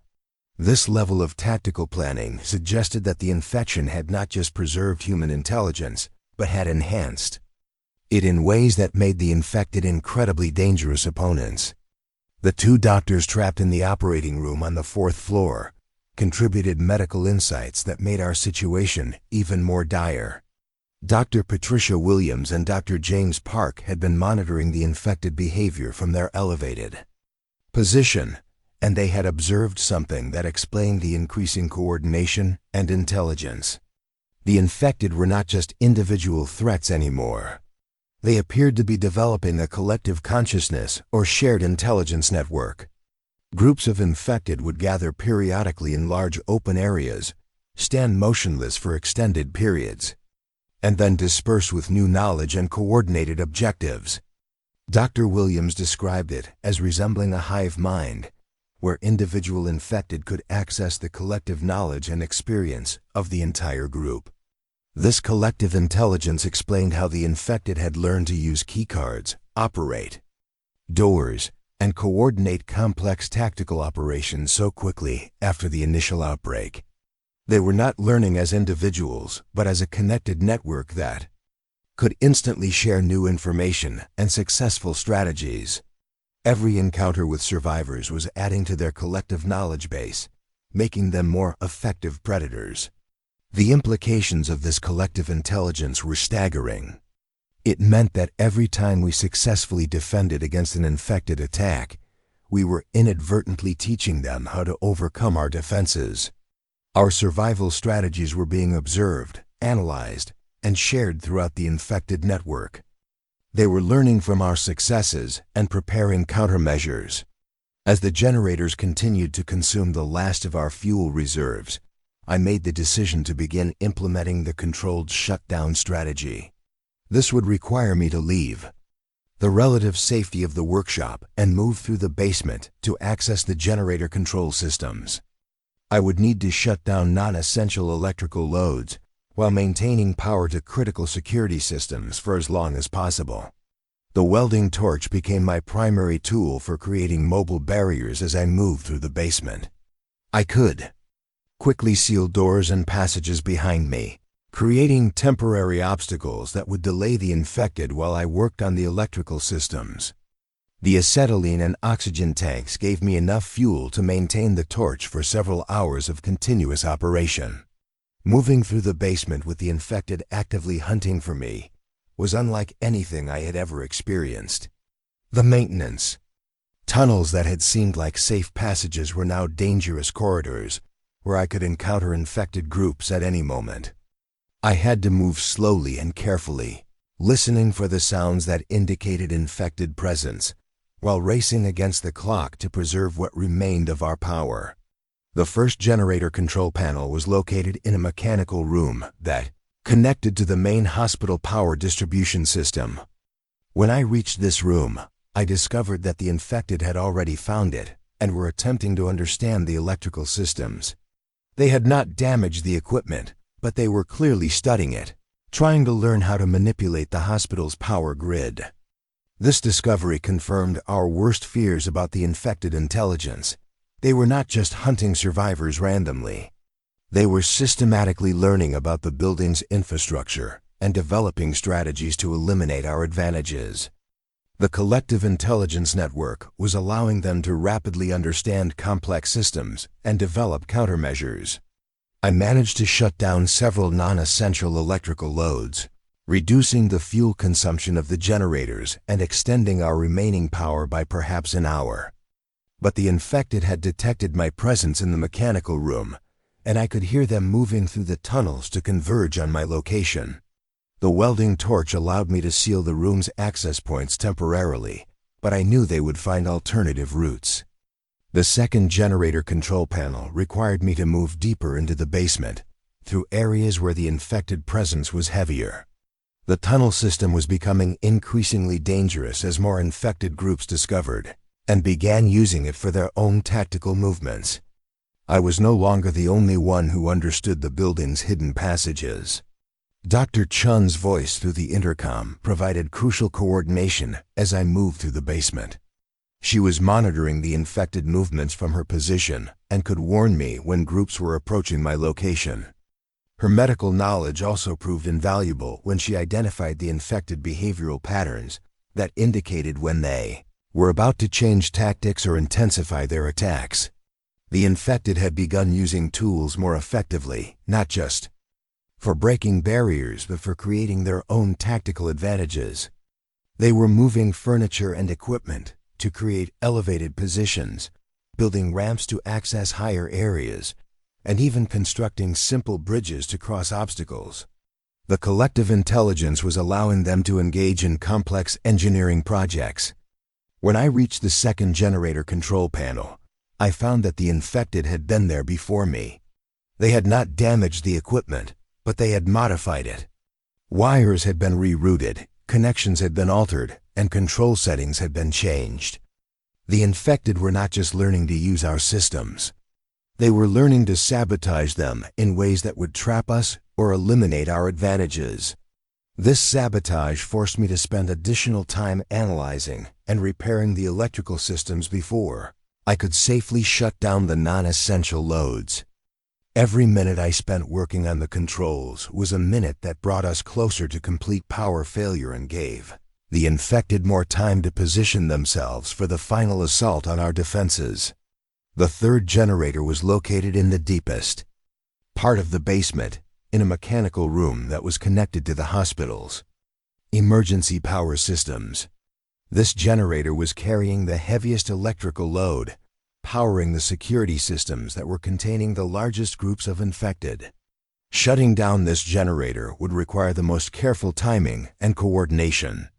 This level of tactical planning suggested that the infection had not just preserved human intelligence, but had enhanced it in ways that made the infected incredibly dangerous opponents. The two doctors trapped in the operating room on the 4th floor contributed medical insights that made our situation even more dire. Dr. Patricia Williams and Dr. James Park had been monitoring the infected behavior from their elevated position, and they had observed something that explained the increasing coordination and intelligence. The infected were not just individual threats anymore. They appeared to be developing a collective consciousness or shared intelligence network. Groups of infected would gather periodically in large open areas, stand motionless for extended periods, and then disperse with new knowledge and coordinated objectives. Dr. Williams described it as resembling a hive mind, where individual infected could access the collective knowledge and experience of the entire group. This collective intelligence explained how the infected had learned to use keycards, operate doors, and coordinate complex tactical operations so quickly after the initial outbreak. They were not learning as individuals, but as a connected network that could instantly share new information and successful strategies. Every encounter with survivors was adding to their collective knowledge base, making them more effective predators. The implications of this collective intelligence were staggering. It meant that every time we successfully defended against an infected attack, we were inadvertently teaching them how to overcome our defenses. Our survival strategies were being observed, analyzed, and shared throughout the infected network. They were learning from our successes and preparing countermeasures. As the generators continued to consume the last of our fuel reserves, I made the decision to begin implementing the controlled shutdown strategy. This would require me to leave the relative safety of the workshop and move through the basement to access the generator control systems. I would need to shut down non-essential electrical loads while maintaining power to critical security systems for as long as possible. The welding torch became my primary tool for creating mobile barriers as I moved through the basement. I could quickly seal doors and passages behind me, creating temporary obstacles that would delay the infected while I worked on the electrical systems. The acetylene and oxygen tanks gave me enough fuel to maintain the torch for several hours of continuous operation. Moving through the basement with the infected actively hunting for me was unlike anything I had ever experienced. The maintenance. Tunnels that had seemed like safe passages were now dangerous corridors where I could encounter infected groups at any moment. I had to move slowly and carefully, listening for the sounds that indicated infected presence, while racing against the clock to preserve what remained of our power. The first generator control panel was located in a mechanical room that connected to the main hospital power distribution system. When I reached this room, I discovered that the infected had already found it and were attempting to understand the electrical systems. They had not damaged the equipment, but they were clearly studying it, trying to learn how to manipulate the hospital's power grid. This discovery confirmed our worst fears about the infected intelligence. They were not just hunting survivors randomly. They were systematically learning about the building's infrastructure and developing strategies to eliminate our advantages. The collective intelligence network was allowing them to rapidly understand complex systems and develop countermeasures. I managed to shut down several non-essential electrical loads, reducing the fuel consumption of the generators and extending our remaining power by perhaps an hour. But the infected had detected my presence in the mechanical room, and I could hear them moving through the tunnels to converge on my location. The welding torch allowed me to seal the room's access points temporarily, but I knew they would find alternative routes. The second generator control panel required me to move deeper into the basement, through areas where the infected presence was heavier. The tunnel system was becoming increasingly dangerous as more infected groups discovered and began using it for their own tactical movements. I was no longer the only one who understood the building's hidden passages. Dr. Chun's voice through the intercom provided crucial coordination as I moved through the basement. She was monitoring the infected movements from her position and could warn me when groups were approaching my location. Her medical knowledge also proved invaluable when she identified the infected behavioral patterns that indicated when they were about to change tactics or intensify their attacks. The infected had begun using tools more effectively, not just for breaking barriers, but for creating their own tactical advantages. They were moving furniture and equipment to create elevated positions, building ramps to access higher areas, and even constructing simple bridges to cross obstacles. The collective intelligence was allowing them to engage in complex engineering projects. When I reached the second generator control panel, I found that the infected had been there before me. They had not damaged the equipment, but they had modified it. Wires had been rerouted, connections had been altered, and control settings had been changed. The infected were not just learning to use our systems. They were learning to sabotage them in ways that would trap us or eliminate our advantages. This sabotage forced me to spend additional time analyzing and repairing the electrical systems before I could safely shut down the non-essential loads. Every minute I spent working on the controls was a minute that brought us closer to complete power failure and gave the infected more time to position themselves for the final assault on our defenses. The third generator was located in the deepest part of the basement, in a mechanical room that was connected to the hospital's emergency power systems. This generator was carrying the heaviest electrical load, powering the security systems that were containing the largest groups of infected. Shutting down this generator would require the most careful timing and coordination.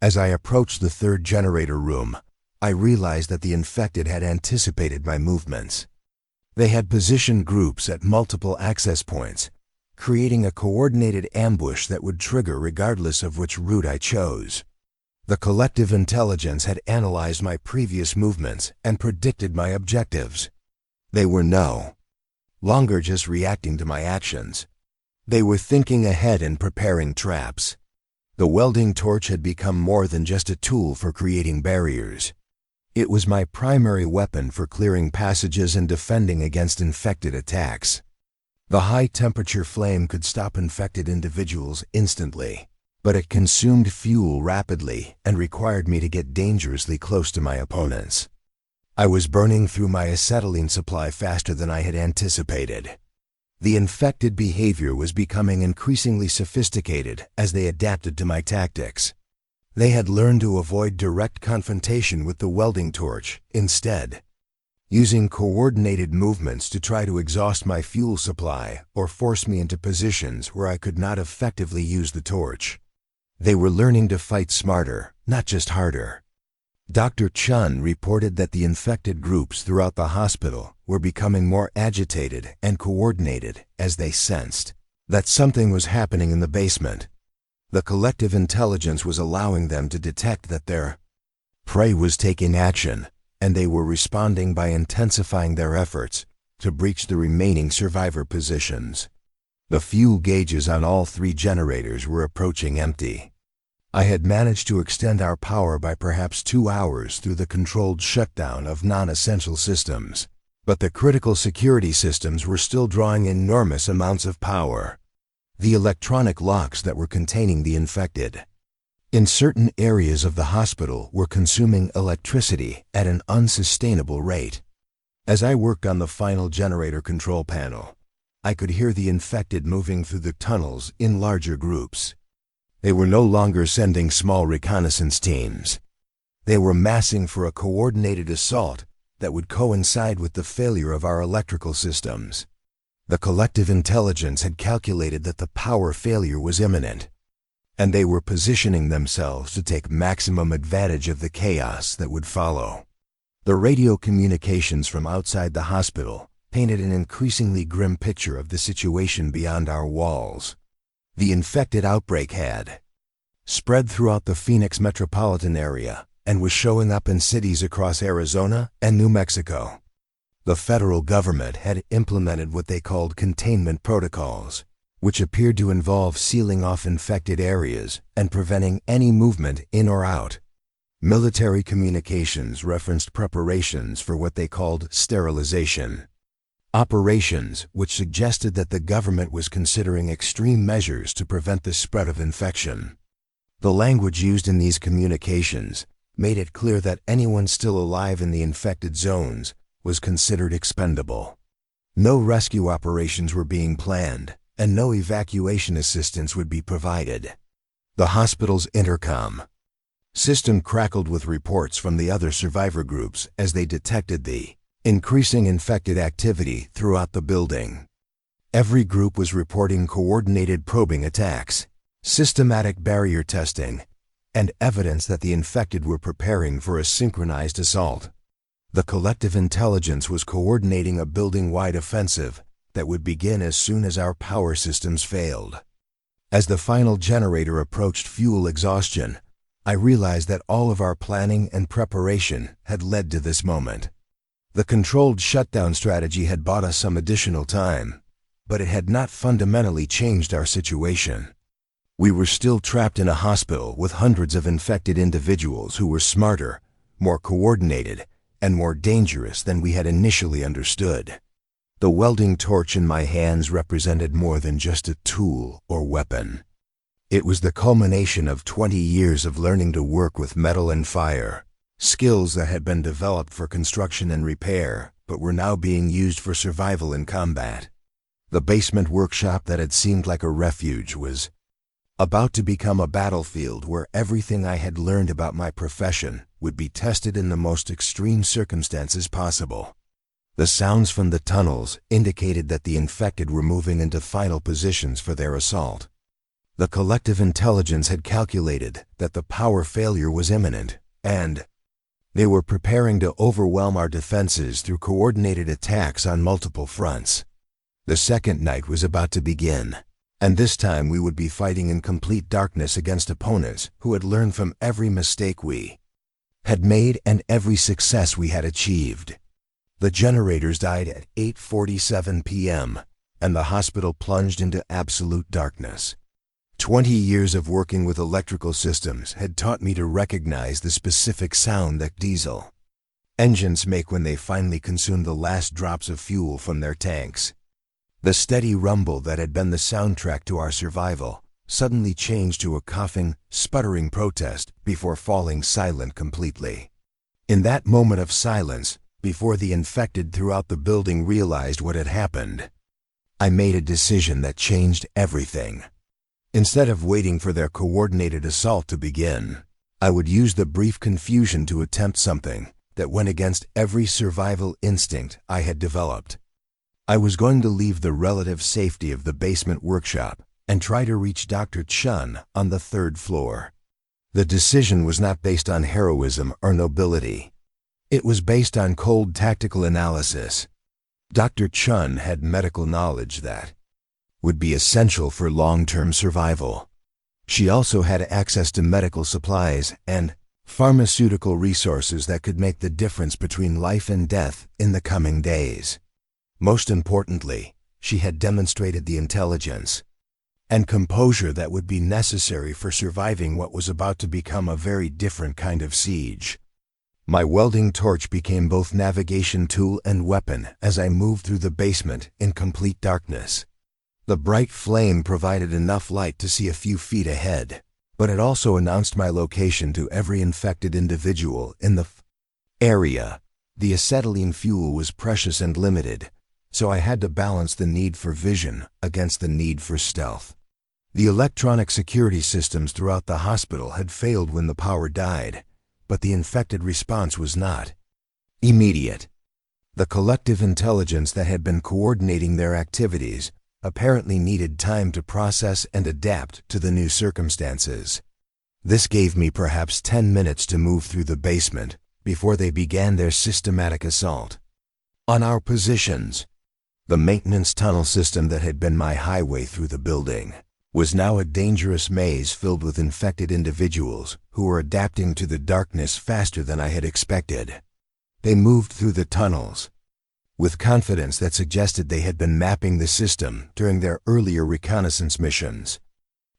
As I approached the third generator room, I realized that the infected had anticipated my movements. They had positioned groups at multiple access points, creating a coordinated ambush that would trigger regardless of which route I chose. The collective intelligence had analyzed my previous movements and predicted my objectives. They were no longer just reacting to my actions. They were thinking ahead and preparing traps. The welding torch had become more than just a tool for creating barriers. It was my primary weapon for clearing passages and defending against infected attacks. The high-temperature flame could stop infected individuals instantly, but it consumed fuel rapidly and required me to get dangerously close to my opponents. I was burning through my acetylene supply faster than I had anticipated. The infected behavior was becoming increasingly sophisticated as they adapted to my tactics. They had learned to avoid direct confrontation with the welding torch, instead using coordinated movements to try to exhaust my fuel supply or force me into positions where I could not effectively use the torch. They were learning to fight smarter, not just harder. Dr. Chun reported that the infected groups throughout the hospital were becoming more agitated and coordinated as they sensed that something was happening in the basement. The collective intelligence was allowing them to detect that their prey was taking action, and they were responding by intensifying their efforts to breach the remaining survivor positions. The fuel gauges on all 3 generators were approaching empty. I had managed to extend our power by perhaps 2 hours through the controlled shutdown of non-essential systems, but the critical security systems were still drawing enormous amounts of power. The electronic locks that were containing the infected in certain areas of the hospital were consuming electricity at an unsustainable rate. As I worked on the final generator control panel, I could hear the infected moving through the tunnels in larger groups. They were no longer sending small reconnaissance teams. They were massing for a coordinated assault that would coincide with the failure of our electrical systems. The collective intelligence had calculated that the power failure was imminent, and they were positioning themselves to take maximum advantage of the chaos that would follow. The radio communications from outside the hospital painted an increasingly grim picture of the situation beyond our walls. The infected outbreak had spread throughout the Phoenix metropolitan area and was showing up in cities across Arizona and New Mexico. The federal government had implemented what they called containment protocols, which appeared to involve sealing off infected areas and preventing any movement in or out. Military communications referenced preparations for what they called sterilization operations, which suggested that the government was considering extreme measures to prevent the spread of infection. The language used in these communications made it clear that anyone still alive in the infected zones was considered expendable. No rescue operations were being planned, and no evacuation assistance would be provided. The hospital's intercom system crackled with reports from the other survivor groups as they detected the increasing infected activity throughout the building. Every group was reporting coordinated probing attacks, systematic barrier testing, and evidence that the infected were preparing for a synchronized assault. The collective intelligence was coordinating a building-wide offensive that would begin as soon as our power systems failed. As the final generator approached fuel exhaustion, I realized that all of our planning and preparation had led to this moment. The controlled shutdown strategy had bought us some additional time, but it had not fundamentally changed our situation. We were still trapped in a hospital with hundreds of infected individuals who were smarter, more coordinated, and more dangerous than we had initially understood. The welding torch in my hands represented more than just a tool or weapon. It was the culmination of 20 years of learning to work with metal and fire, skills that had been developed for construction and repair, but were now being used for survival in combat. The basement workshop that had seemed like a refuge was about to become a battlefield where everything I had learned about my profession would be tested in the most extreme circumstances possible. The sounds from the tunnels indicated that the infected were moving into final positions for their assault. The collective intelligence had calculated that the power failure was imminent, and they were preparing to overwhelm our defenses through coordinated attacks on multiple fronts. The second night was about to begin, and this time we would be fighting in complete darkness against opponents who had learned from every mistake we had made and every success we had achieved. The generators died at 8:47 p.m., and the hospital plunged into absolute darkness. 20 years of working with electrical systems had taught me to recognize the specific sound that diesel engines make when they finally consume the last drops of fuel from their tanks. The steady rumble that had been the soundtrack to our survival suddenly changed to a coughing, sputtering protest before falling silent completely. In that moment of silence, before the infected throughout the building realized what had happened, I made a decision that changed everything. Instead of waiting for their coordinated assault to begin, I would use the brief confusion to attempt something that went against every survival instinct I had developed. I was going to leave the relative safety of the basement workshop and try to reach Dr. Chun on the 3rd floor. The decision was not based on heroism or nobility. It was based on cold tactical analysis. Dr. Chun had medical knowledge that would be essential for long-term survival. She also had access to medical supplies and pharmaceutical resources that could make the difference between life and death in the coming days. Most importantly, she had demonstrated the intelligence and composure that would be necessary for surviving what was about to become a very different kind of siege. My welding torch became both navigation tool and weapon as I moved through the basement in complete darkness. The bright flame provided enough light to see a few feet ahead, but it also announced my location to every infected individual in the area. The acetylene fuel was precious and limited, so I had to balance the need for vision against the need for stealth. The electronic security systems throughout the hospital had failed when the power died, but the infected response was not immediate. The collective intelligence that had been coordinating their activities apparently needed time to process and adapt to the new circumstances. This gave me perhaps 10 minutes to move through the basement before they began their systematic assault on our positions. The maintenance tunnel system that had been my highway through the building was now a dangerous maze filled with infected individuals who were adapting to the darkness faster than I had expected. They moved through the tunnels with confidence that suggested they had been mapping the system during their earlier reconnaissance missions.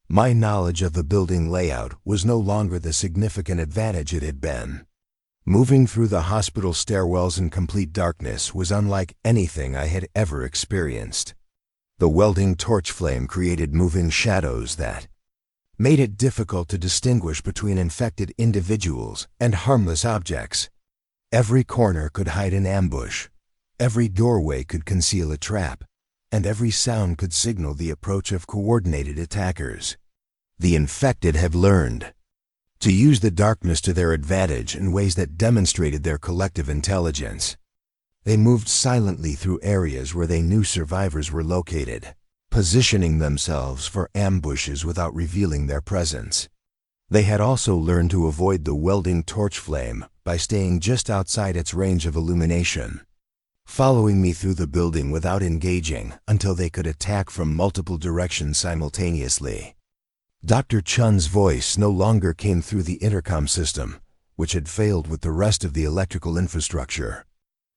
My knowledge of the building layout was no longer the significant advantage it had been. Moving through the hospital stairwells in complete darkness was unlike anything I had ever experienced. The welding torch flame created moving shadows that made it difficult to distinguish between infected individuals and harmless objects. Every corner could hide an ambush, every doorway could conceal a trap, and every sound could signal the approach of coordinated attackers. The infected have learned to use the darkness to their advantage in ways that demonstrated their collective intelligence. They moved silently through areas where they knew survivors were located, positioning themselves for ambushes without revealing their presence. They had also learned to avoid the welding torch flame by staying just outside its range of illumination, following me through the building without engaging until they could attack from multiple directions simultaneously. Dr. Chun's voice no longer came through the intercom system, which had failed with the rest of the electrical infrastructure.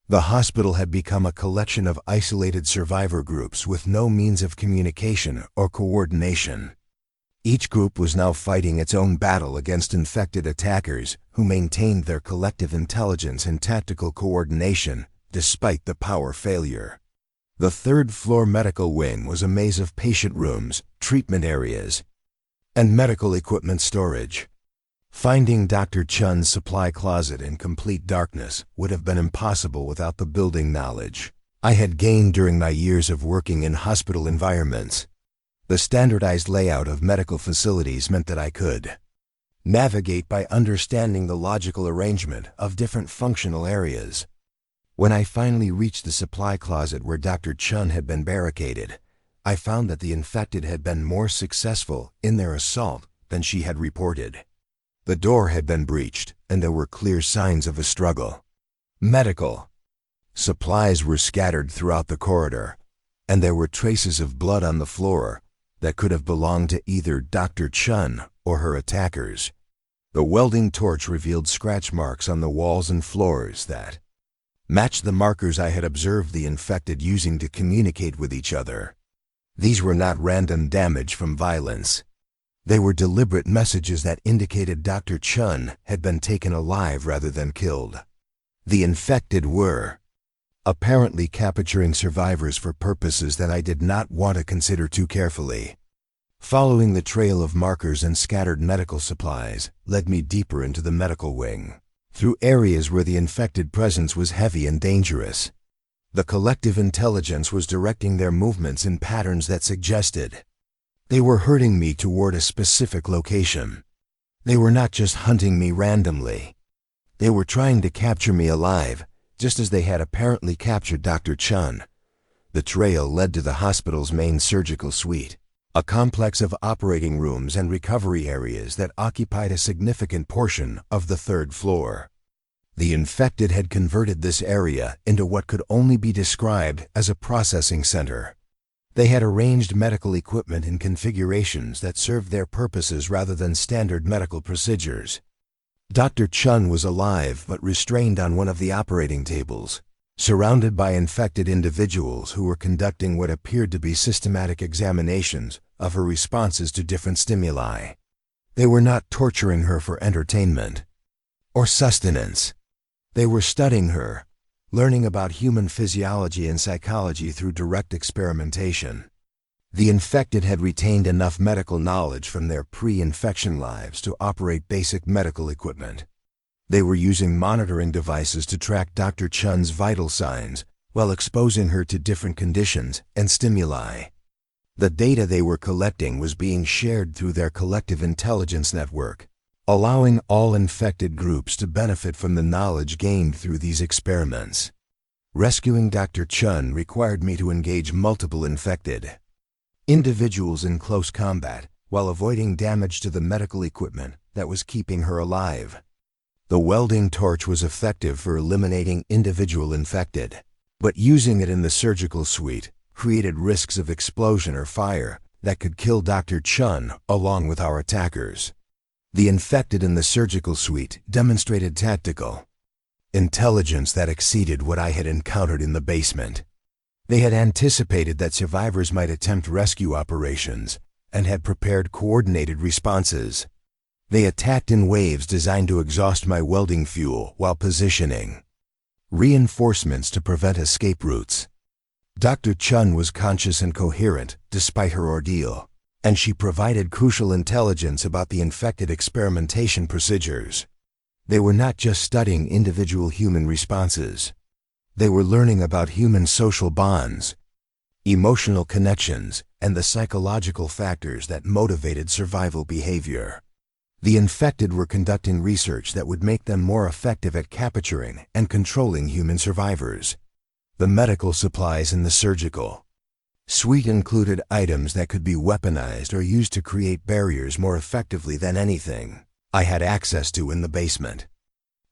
The hospital had become a collection of isolated survivor groups with no means of communication or coordination. Each group was now fighting its own battle against infected attackers who maintained their collective intelligence and tactical coordination despite the power failure. The 3rd floor medical wing was a maze of patient rooms, treatment areas, and medical equipment storage. Finding Dr. Chun's supply closet in complete darkness would have been impossible without the building knowledge I had gained during my years of working in hospital environments. The standardized layout of medical facilities meant that I could navigate by understanding the logical arrangement of different functional areas. When I finally reached the supply closet where Dr. Chun had been barricaded, I found that the infected had been more successful in their assault than she had reported. The door had been breached, and there were clear signs of a struggle. Medical supplies were scattered throughout the corridor, and there were traces of blood on the floor that could have belonged to either Dr. Chun or her attackers. The welding torch revealed scratch marks on the walls and floors that matched the markers I had observed the infected using to communicate with each other. These were not random damage from violence. They were deliberate messages that indicated Dr. Chun had been taken alive rather than killed. The infected were apparently capturing survivors for purposes that I did not want to consider too carefully. Following the trail of markers and scattered medical supplies led me deeper into the medical wing, through areas where the infected presence was heavy and dangerous. The collective intelligence was directing their movements in patterns that suggested they were herding me toward a specific location. They were not just hunting me randomly. They were trying to capture me alive, just as they had apparently captured Dr. Chun. The trail led to the hospital's main surgical suite, a complex of operating rooms and recovery areas that occupied a significant portion of the third floor. The infected had converted this area into what could only be described as a processing center. They had arranged medical equipment in configurations that served their purposes rather than standard medical procedures. Dr. Chun was alive but restrained on one of the operating tables, surrounded by infected individuals who were conducting what appeared to be systematic examinations of her responses to different stimuli. They were not torturing her for entertainment or sustenance. They were studying her, learning about human physiology and psychology through direct experimentation. The infected had retained enough medical knowledge from their pre-infection lives to operate basic medical equipment. They were using monitoring devices to track Dr. Chun's vital signs while exposing her to different conditions and stimuli. The data they were collecting was being shared through their collective intelligence network, allowing all infected groups to benefit from the knowledge gained through these experiments. Rescuing Dr. Chun required me to engage multiple infected individuals in close combat while avoiding damage to the medical equipment that was keeping her alive. The welding torch was effective for eliminating individual infected, but using it in the surgical suite created risks of explosion or fire that could kill Dr. Chun along with our attackers. The infected in the surgical suite demonstrated tactical intelligence that exceeded what I had encountered in the basement. They had anticipated that survivors might attempt rescue operations and had prepared coordinated responses. They attacked in waves designed to exhaust my welding fuel while positioning reinforcements to prevent escape routes. Dr. Chun was conscious and coherent despite her ordeal, and she provided crucial intelligence about the infected experimentation procedures. They were not just studying individual human responses. They were learning about human social bonds, emotional connections, and the psychological factors that motivated survival behavior. The infected were conducting research that would make them more effective at capturing and controlling human survivors. The medical supplies in the surgical suite included items that could be weaponized or used to create barriers more effectively than anything I had access to in the basement.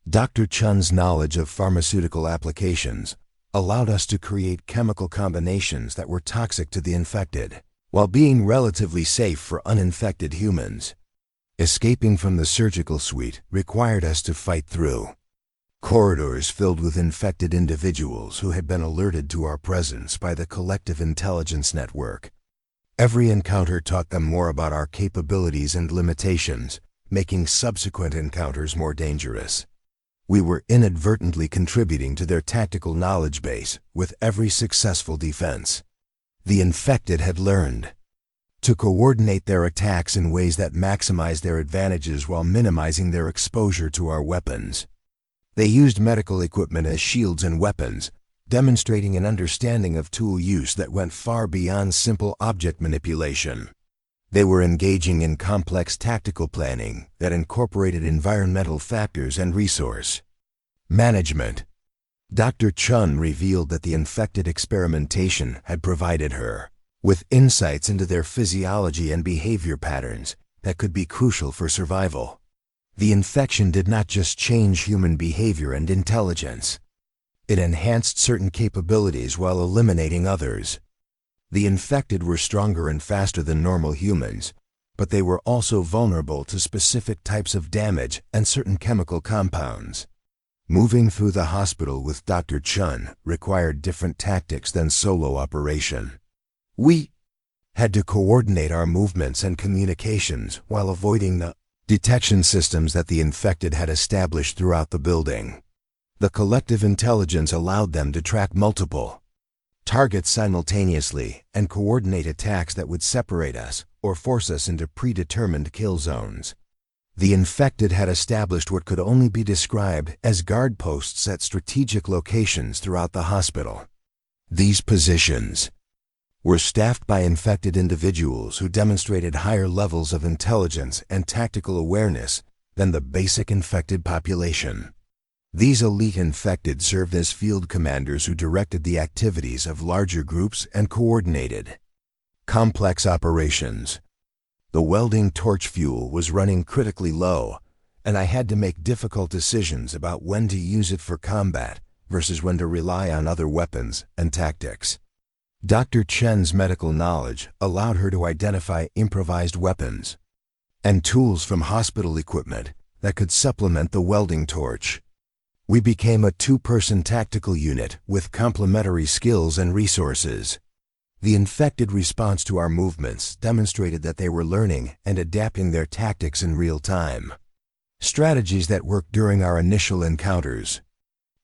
Dr. Chun's knowledge of pharmaceutical applications allowed us to create chemical combinations that were toxic to the infected, while being relatively safe for uninfected humans. Escaping from the surgical suite required us to fight through corridors filled with infected individuals who had been alerted to our presence by the collective intelligence network. Every encounter taught them more about our capabilities and limitations, making subsequent encounters more dangerous. We were inadvertently contributing to their tactical knowledge base with every successful defense. The infected had learned to coordinate their attacks in ways that maximized their advantages while minimizing their exposure to our weapons. They used medical equipment as shields and weapons, demonstrating an understanding of tool use that went far beyond simple object manipulation. They were engaging in complex tactical planning that incorporated environmental factors and resource management. Dr. Chun revealed that the infected experimentation had provided her with insights into their physiology and behavior patterns that could be crucial for survival. The infection did not just change human behavior and intelligence. It enhanced certain capabilities while eliminating others. The infected were stronger and faster than normal humans, but they were also vulnerable to specific types of damage and certain chemical compounds. Moving through the hospital with Dr. Chun required different tactics than solo operation. We had to coordinate our movements and communications while avoiding the detection systems that the infected had established throughout the building. The collective intelligence allowed them to track multiple targets simultaneously and coordinate attacks that would separate us or force us into predetermined kill zones. The infected had established what could only be described as guard posts at strategic locations throughout the hospital. These positions were staffed by infected individuals who demonstrated higher levels of intelligence and tactical awareness than the basic infected population. These elite infected served as field commanders who directed the activities of larger groups and coordinated complex operations. The welding torch fuel was running critically low, and I had to make difficult decisions about when to use it for combat versus when to rely on other weapons and tactics. Dr. Chen's medical knowledge allowed her to identify improvised weapons and tools from hospital equipment that could supplement the welding torch. We became a two-person tactical unit with complementary skills and resources. The infected response to our movements demonstrated that they were learning and adapting their tactics in real time. Strategies that worked during our initial encounters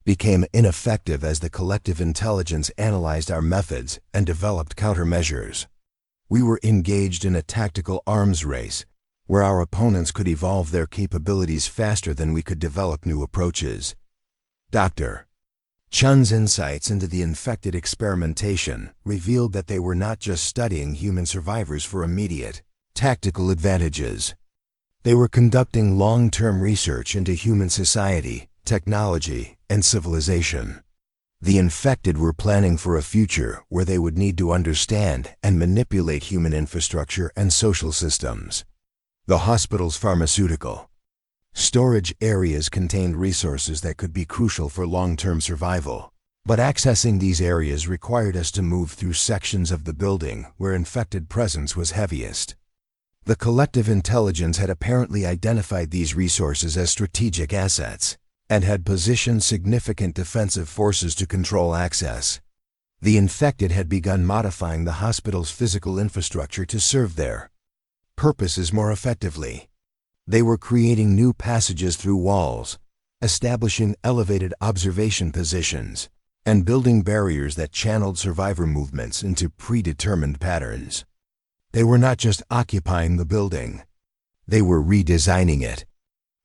became ineffective as the collective intelligence analyzed our methods and developed countermeasures. We were engaged in a tactical arms race where our opponents could evolve their capabilities faster than we could develop new approaches. Dr. Chun's insights into the infected experimentation revealed that they were not just studying human survivors for immediate tactical advantages. They were conducting long-term research into human society, technology, and civilization. The infected were planning for a future where they would need to understand and manipulate human infrastructure and social systems. The hospital's pharmaceutical storage areas contained resources that could be crucial for long-term survival, but accessing these areas required us to move through sections of the building where infected presence was heaviest. The collective intelligence had apparently identified these resources as strategic assets and had positioned significant defensive forces to control access. The infected had begun modifying the hospital's physical infrastructure to serve their purposes more effectively. They were creating new passages through walls, establishing elevated observation positions, and building barriers that channeled survivor movements into predetermined patterns. They were not just occupying the building, they were redesigning it.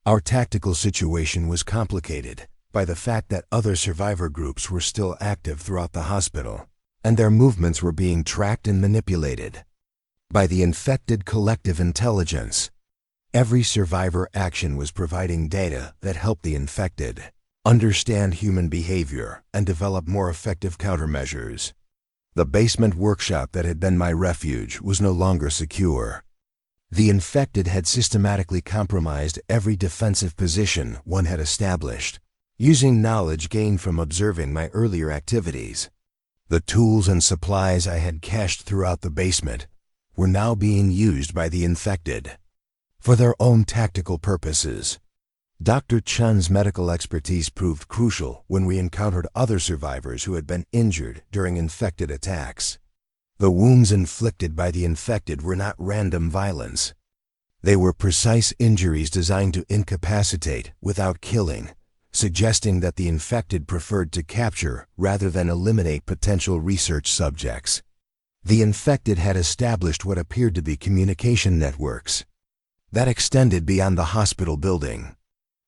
Our tactical situation was complicated by the fact that other survivor groups were still active throughout the hospital, and their movements were being tracked and manipulated by the infected collective intelligence. Every survivor action was providing data that helped the infected understand human behavior and develop more effective countermeasures. The basement workshop that had been my refuge was no longer secure. The infected had systematically compromised every defensive position one had established, using knowledge gained from observing my earlier activities. The tools and supplies I had cached throughout the basement were now being used by the infected for their own tactical purposes. Dr. Chun's medical expertise proved crucial when we encountered other survivors who had been injured during infected attacks. The wounds inflicted by the infected were not random violence. They were precise injuries designed to incapacitate without killing, suggesting that the infected preferred to capture rather than eliminate potential research subjects. The infected had established what appeared to be communication networks that extended beyond the hospital building.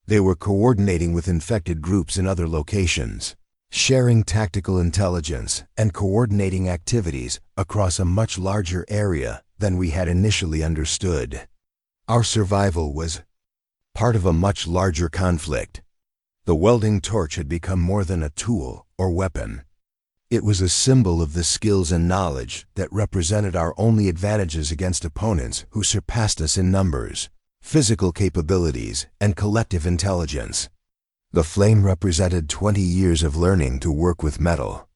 They were coordinating with infected groups in other locations, sharing tactical intelligence and coordinating activities across a much larger area than we had initially understood. Our survival was part of a much larger conflict. The welding torch had become more than a tool or weapon. It was a symbol of the skills and knowledge that represented our only advantages against opponents who surpassed us in numbers, physical capabilities, and collective intelligence. The flame represented 20 years of learning to work with metal,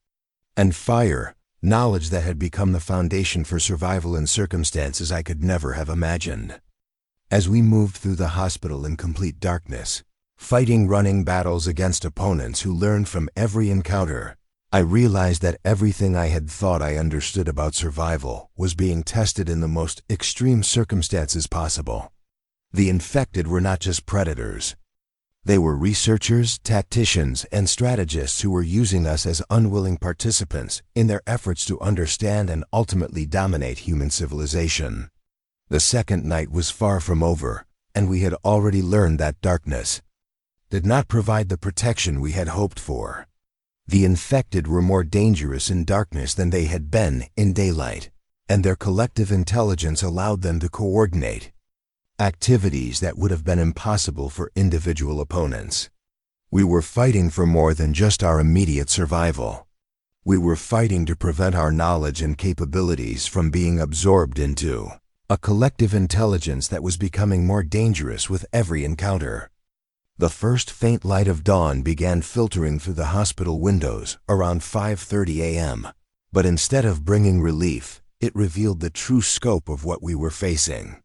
and fire, knowledge that had become the foundation for survival in circumstances I could never have imagined. As we moved through the hospital in complete darkness, fighting running battles against opponents who learned from every encounter, I realized that everything I had thought I understood about survival was being tested in the most extreme circumstances possible. The infected were not just predators. They were researchers, tacticians, and strategists who were using us as unwilling participants in their efforts to understand and ultimately dominate human civilization. The second night was far from over, and we had already learned that darkness did not provide the protection we had hoped for. The infected were more dangerous in darkness than they had been in daylight, and their collective intelligence allowed them to coordinate activities that would have been impossible for individual opponents. We were fighting for more than just our immediate survival. We were fighting to prevent our knowledge and capabilities from being absorbed into a collective intelligence that was becoming more dangerous with every encounter. The first faint light of dawn began filtering through the hospital windows around 5:30 a.m., but instead of bringing relief, it revealed the true scope of what we were facing.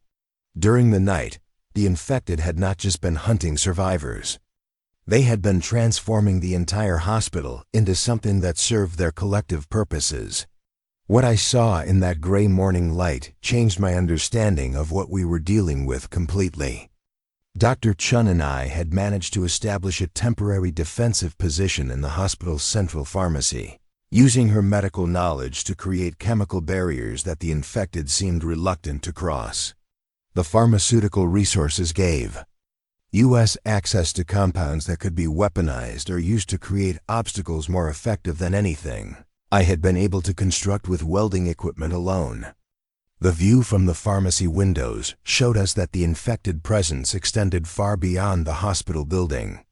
During the night, the infected had not just been hunting survivors. They had been transforming the entire hospital into something that served their collective purposes. What I saw in that gray morning light changed my understanding of what we were dealing with completely. Dr. Chun and I had managed to establish a temporary defensive position in the hospital's central pharmacy, using her medical knowledge to create chemical barriers that the infected seemed reluctant to cross. The pharmaceutical resources gave U.S. access to compounds that could be weaponized or used to create obstacles more effective than anything I had been able to construct with welding equipment alone. The view from the pharmacy windows showed us that the infected presence extended far beyond the hospital building.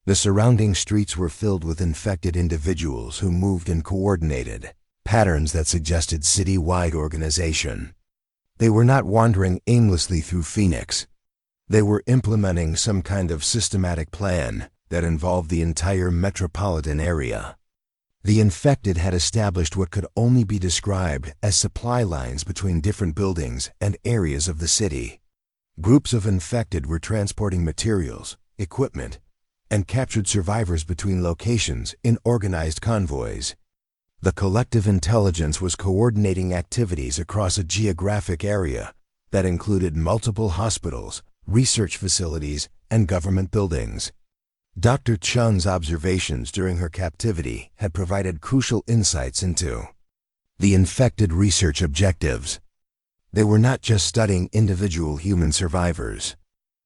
The surrounding streets were filled with infected individuals who moved in coordinated patterns that suggested city-wide organization. They were not wandering aimlessly through Phoenix. They were implementing some kind of systematic plan that involved the entire metropolitan area. The infected had established what could only be described as supply lines between different buildings and areas of the city. Groups of infected were transporting materials, equipment, and captured survivors between locations in organized convoys. The collective intelligence was coordinating activities across a geographic area that included multiple hospitals, research facilities, and government buildings. Dr. Chun's observations during her captivity had provided crucial insights into the infected research objectives. They were not just studying individual human survivors.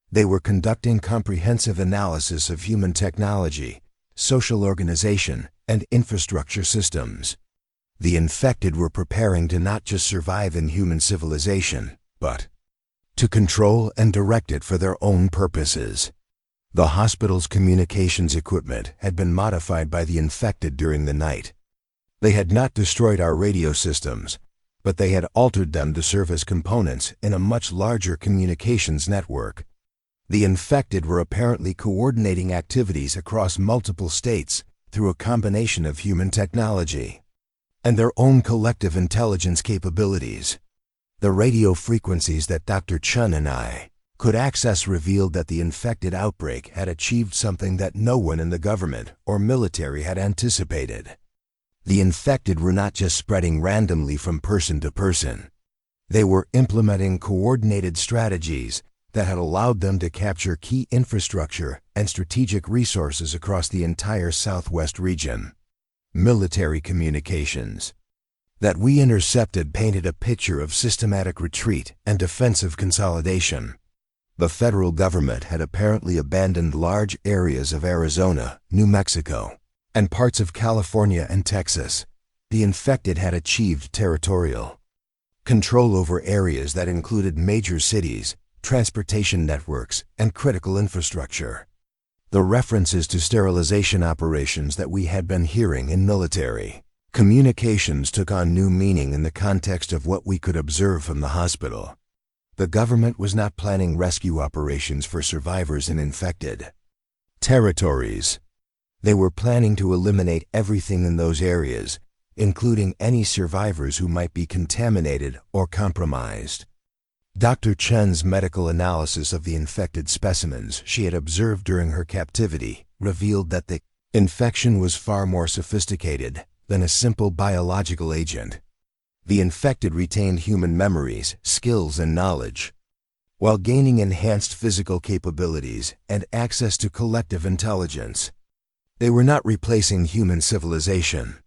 They were conducting comprehensive analysis of human technology, social organization, and infrastructure systems. The infected were preparing to not just survive in human civilization, but to control and direct it for their own purposes. The hospital's communications equipment had been modified by the infected during the night. They had not destroyed our radio systems, but they had altered them to serve as components in a much larger communications network. The infected were apparently coordinating activities across multiple states through a combination of human technology and their own collective intelligence capabilities. The radio frequencies that Dr. Chun and I could access revealed that the infected outbreak had achieved something that no one in the government or military had anticipated. The infected were not just spreading randomly from person to person. They were implementing coordinated strategies that had allowed them to capture key infrastructure and strategic resources across the entire Southwest region. Military communications that we intercepted painted a picture of systematic retreat and defensive consolidation. The federal government had apparently abandoned large areas of Arizona, New Mexico, and parts of California and Texas. The infected had achieved territorial control over areas that included major cities, transportation networks, and critical infrastructure. The references to sterilization operations that we had been hearing in military communications took on new meaning in the context of what we could observe from the hospital. The government was not planning rescue operations for survivors in infected territories. They were planning to eliminate everything in those areas, including any survivors who might be contaminated or compromised. Dr. Chen's medical analysis of the infected specimens she had observed during her captivity revealed that the infection was far more sophisticated than a simple biological agent. The infected retained human memories, skills, and knowledge, while gaining enhanced physical capabilities and access to collective intelligence. They were not replacing human civilization.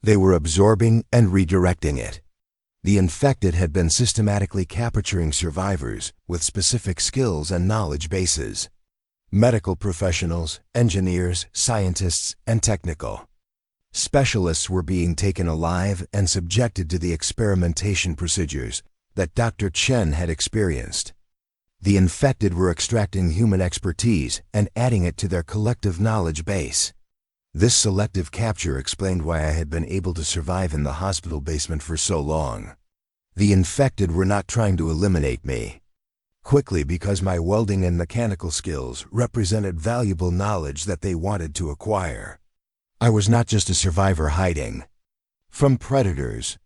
They were absorbing and redirecting it. The infected had been systematically capturing survivors with specific skills and knowledge bases. Medical professionals, engineers, scientists, and technical specialists were being taken alive and subjected to the experimentation procedures that Dr. Chen had experienced. The infected were extracting human expertise and adding it to their collective knowledge base. This selective capture explained why I had been able to survive in the hospital basement for so long. The infected were not trying to eliminate me quickly because my welding and mechanical skills represented valuable knowledge that they wanted to acquire. I was not just a survivor hiding from predators.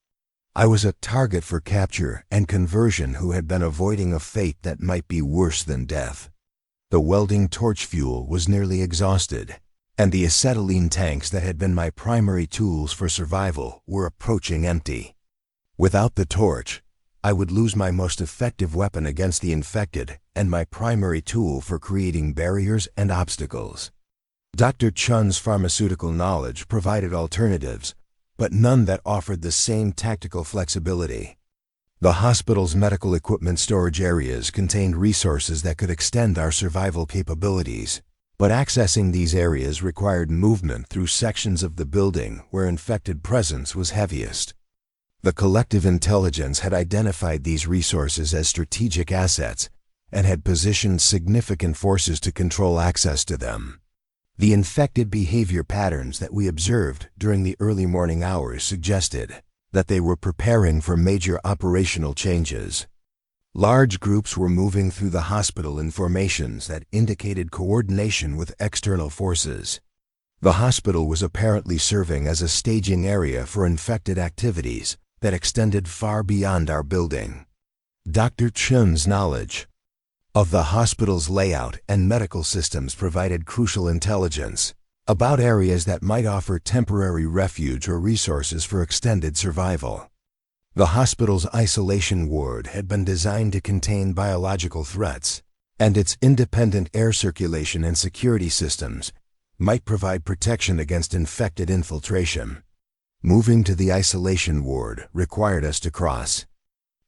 I was a target for capture and conversion who had been avoiding a fate that might be worse than death. The welding torch fuel was nearly exhausted, and the acetylene tanks that had been my primary tools for survival were approaching empty. Without the torch, I would lose my most effective weapon against the infected and my primary tool for creating barriers and obstacles. Dr. Chun's pharmaceutical knowledge provided alternatives, but none that offered the same tactical flexibility. The hospital's medical equipment storage areas contained resources that could extend our survival capabilities, but accessing these areas required movement through sections of the building where infected presence was heaviest. The collective intelligence had identified these resources as strategic assets and had positioned significant forces to control access to them. The infected behavior patterns that we observed during the early morning hours suggested that they were preparing for major operational changes. Large groups were moving through the hospital in formations that indicated coordination with external forces. The hospital was apparently serving as a staging area for infected activities that extended far beyond our building. Dr. Chun's knowledge of the hospital's layout and medical systems provided crucial intelligence about areas that might offer temporary refuge or resources for extended survival. The hospital's isolation ward had been designed to contain biological threats, and its independent air circulation and security systems might provide protection against infected infiltration. Moving to the isolation ward required us to cross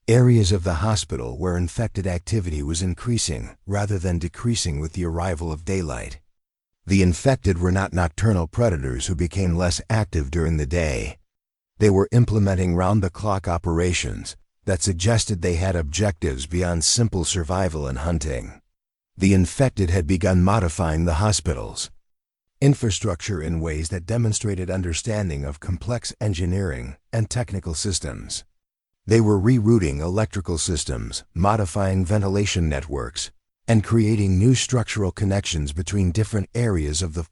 areas of the hospital where infected activity was increasing rather than decreasing with the arrival of daylight. The infected were not nocturnal predators who became less active during the day. They were implementing round-the-clock operations that suggested they had objectives beyond simple survival and hunting. The infected had begun modifying the hospital's infrastructure in ways that demonstrated understanding of complex engineering and technical systems. They were rerouting electrical systems, modifying ventilation networks, and creating new structural connections between different areas of the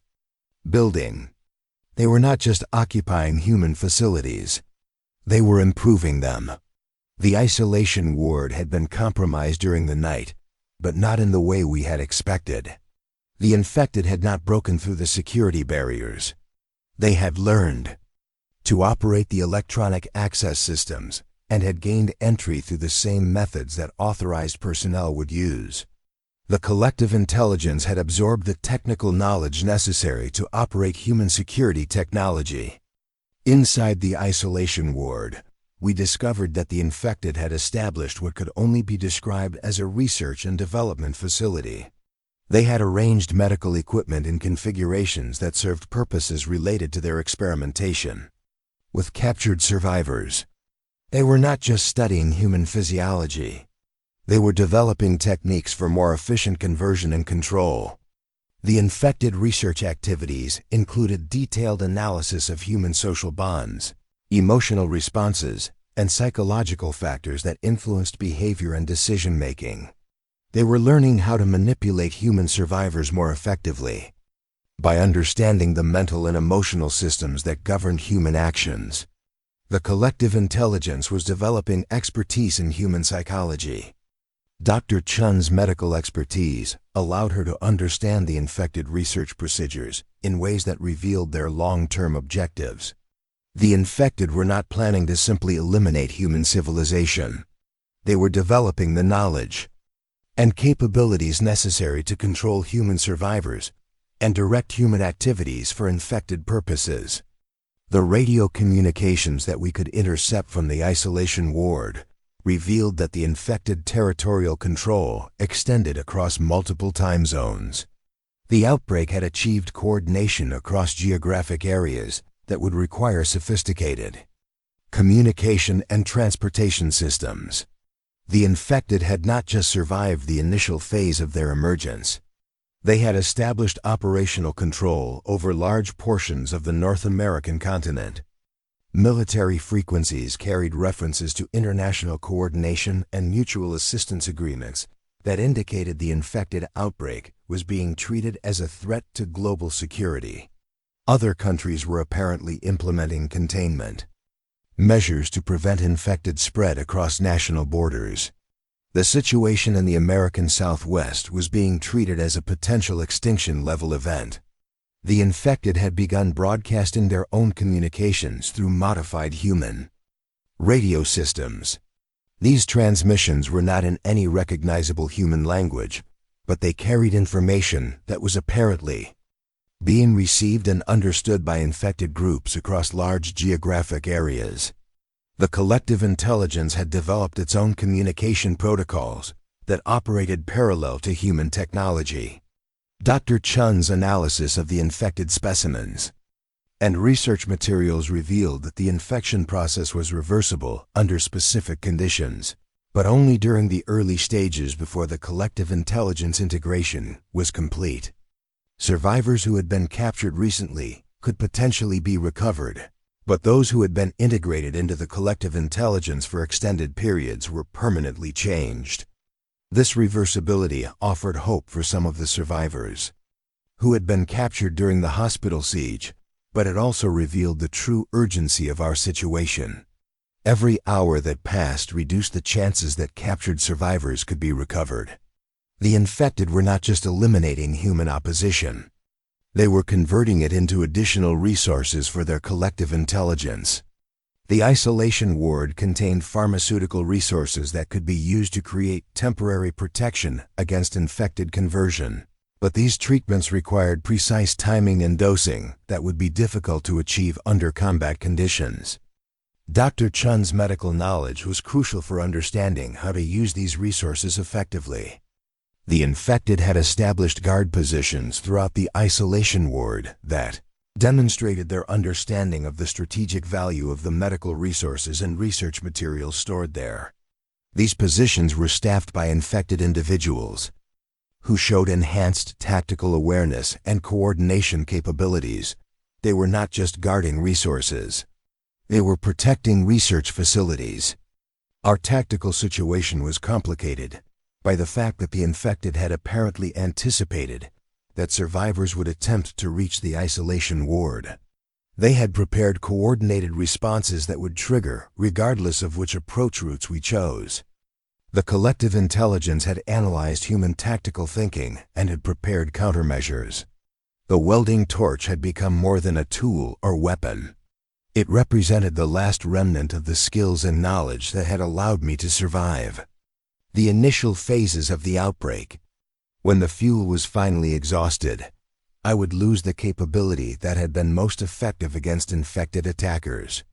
building. They were not just occupying human facilities. They were improving them. The isolation ward had been compromised during the night, but not in the way we had expected. The infected had not broken through the security barriers. They had learned to operate the electronic access systems and had gained entry through the same methods that authorized personnel would use. The collective intelligence had absorbed the technical knowledge necessary to operate human security technology. Inside the isolation ward, we discovered that the infected had established what could only be described as a research and development facility. They had arranged medical equipment in configurations that served purposes related to their experimentation with captured survivors. They were not just studying human physiology. They were developing techniques for more efficient conversion and control. The infected research activities included detailed analysis of human social bonds, emotional responses, and psychological factors that influenced behavior and decision-making. They were learning how to manipulate human survivors more effectively by understanding the mental and emotional systems that governed human actions. The collective intelligence was developing expertise in human psychology. Dr. Chun's medical expertise allowed her to understand the infected research procedures in ways that revealed their long-term objectives. The infected were not planning to simply eliminate human civilization. They were developing the knowledge and capabilities necessary to control human survivors and direct human activities for infected purposes. The radio communications that we could intercept from the isolation ward revealed that the infected territorial control extended across multiple time zones. The outbreak had achieved coordination across geographic areas that would require sophisticated communication and transportation systems. The infected had not just survived the initial phase of their emergence. They had established operational control over large portions of the North American continent. Military frequencies carried references to international coordination and mutual assistance agreements that indicated the infected outbreak was being treated as a threat to global security. Other countries were apparently implementing containment measures to prevent infected spread across national borders. The situation in the American Southwest was being treated as a potential extinction-level event. The infected had begun broadcasting their own communications through modified human radio systems. These transmissions were not in any recognizable human language, but they carried information that was apparently being received and understood by infected groups across large geographic areas. The collective intelligence had developed its own communication protocols that operated parallel to human technology. Dr. Chun's analysis of the infected specimens and research materials revealed that the infection process was reversible under specific conditions, but only during the early stages before the collective intelligence integration was complete. Survivors who had been captured recently could potentially be recovered, but those who had been integrated into the collective intelligence for extended periods were permanently changed. This reversibility offered hope for some of the survivors who had been captured during the hospital siege, but it also revealed the true urgency of our situation. Every hour that passed reduced the chances that captured survivors could be recovered. The infected were not just eliminating human opposition. They were converting it into additional resources for their collective intelligence. The isolation ward contained pharmaceutical resources that could be used to create temporary protection against infected conversion. But these treatments required precise timing and dosing that would be difficult to achieve under combat conditions. Dr. Chun's medical knowledge was crucial for understanding how to use these resources effectively. The infected had established guard positions throughout the isolation ward that demonstrated their understanding of the strategic value of the medical resources and research materials stored there. These positions were staffed by infected individuals who showed enhanced tactical awareness and coordination capabilities. They were not just guarding resources. They were protecting research facilities. Our tactical situation was complicated by the fact that the infected had apparently anticipated that survivors would attempt to reach the isolation ward. They had prepared coordinated responses that would trigger regardless of which approach routes we chose. The collective intelligence had analyzed human tactical thinking and had prepared countermeasures. The welding torch had become more than a tool or weapon. It represented the last remnant of the skills and knowledge that had allowed me to survive. The initial phases of the outbreak, when the fuel was finally exhausted, I would lose the capability that had been most effective against infected attackers.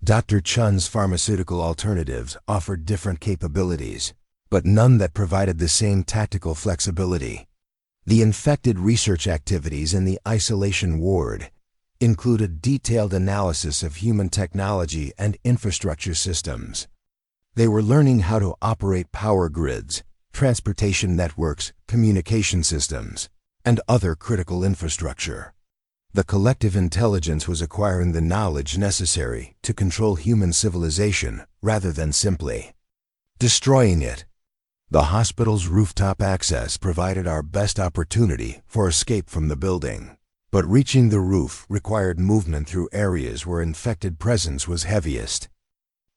Dr. Chun's pharmaceutical alternatives offered different capabilities, but none that provided the same tactical flexibility. The infected research activities in the isolation ward included detailed analysis of human technology and infrastructure systems. They were learning how to operate power grids, transportation networks, communication systems, and other critical infrastructure. The collective intelligence was acquiring the knowledge necessary to control human civilization rather than simply destroying it. The hospital's rooftop access provided our best opportunity for escape from the building, but reaching the roof required movement through areas where infected presence was heaviest.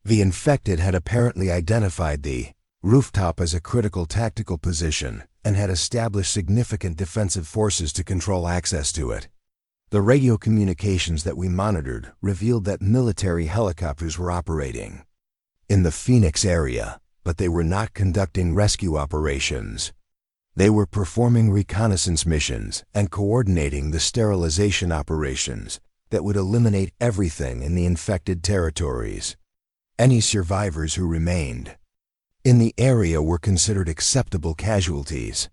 The infected had apparently identified the rooftop as a critical tactical position and had established significant defensive forces to control access to it. The radio communications that we monitored revealed that military helicopters were operating in the Phoenix area, but they were not conducting rescue operations. They were performing reconnaissance missions and coordinating the sterilization operations that would eliminate everything in the infected territories. Any survivors who remained in the area were considered acceptable casualties.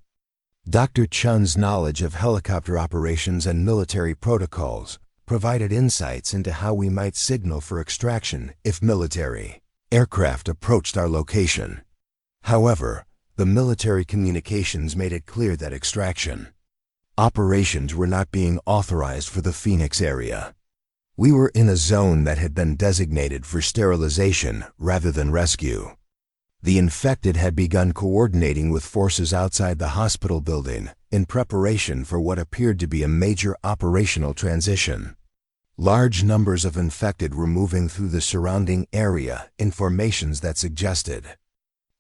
Dr. Chun's knowledge of helicopter operations and military protocols provided insights into how we might signal for extraction if military aircraft approached our location. However, the military communications made it clear that extraction operations were not being authorized for the Phoenix area. We were in a zone that had been designated for sterilization rather than rescue. The infected had begun coordinating with forces outside the hospital building in preparation for what appeared to be a major operational transition. Large numbers of infected were moving through the surrounding area in formations that suggested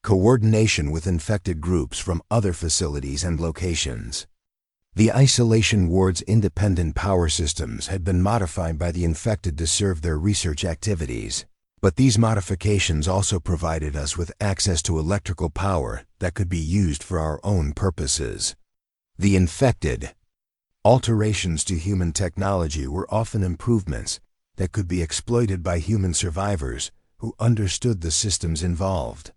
coordination with infected groups from other facilities and locations. The isolation ward's independent power systems had been modified by the infected to serve their research activities. But these modifications also provided us with access to electrical power that could be used for our own purposes. The infected alterations to human technology were often improvements that could be exploited by human survivors who understood the systems involved.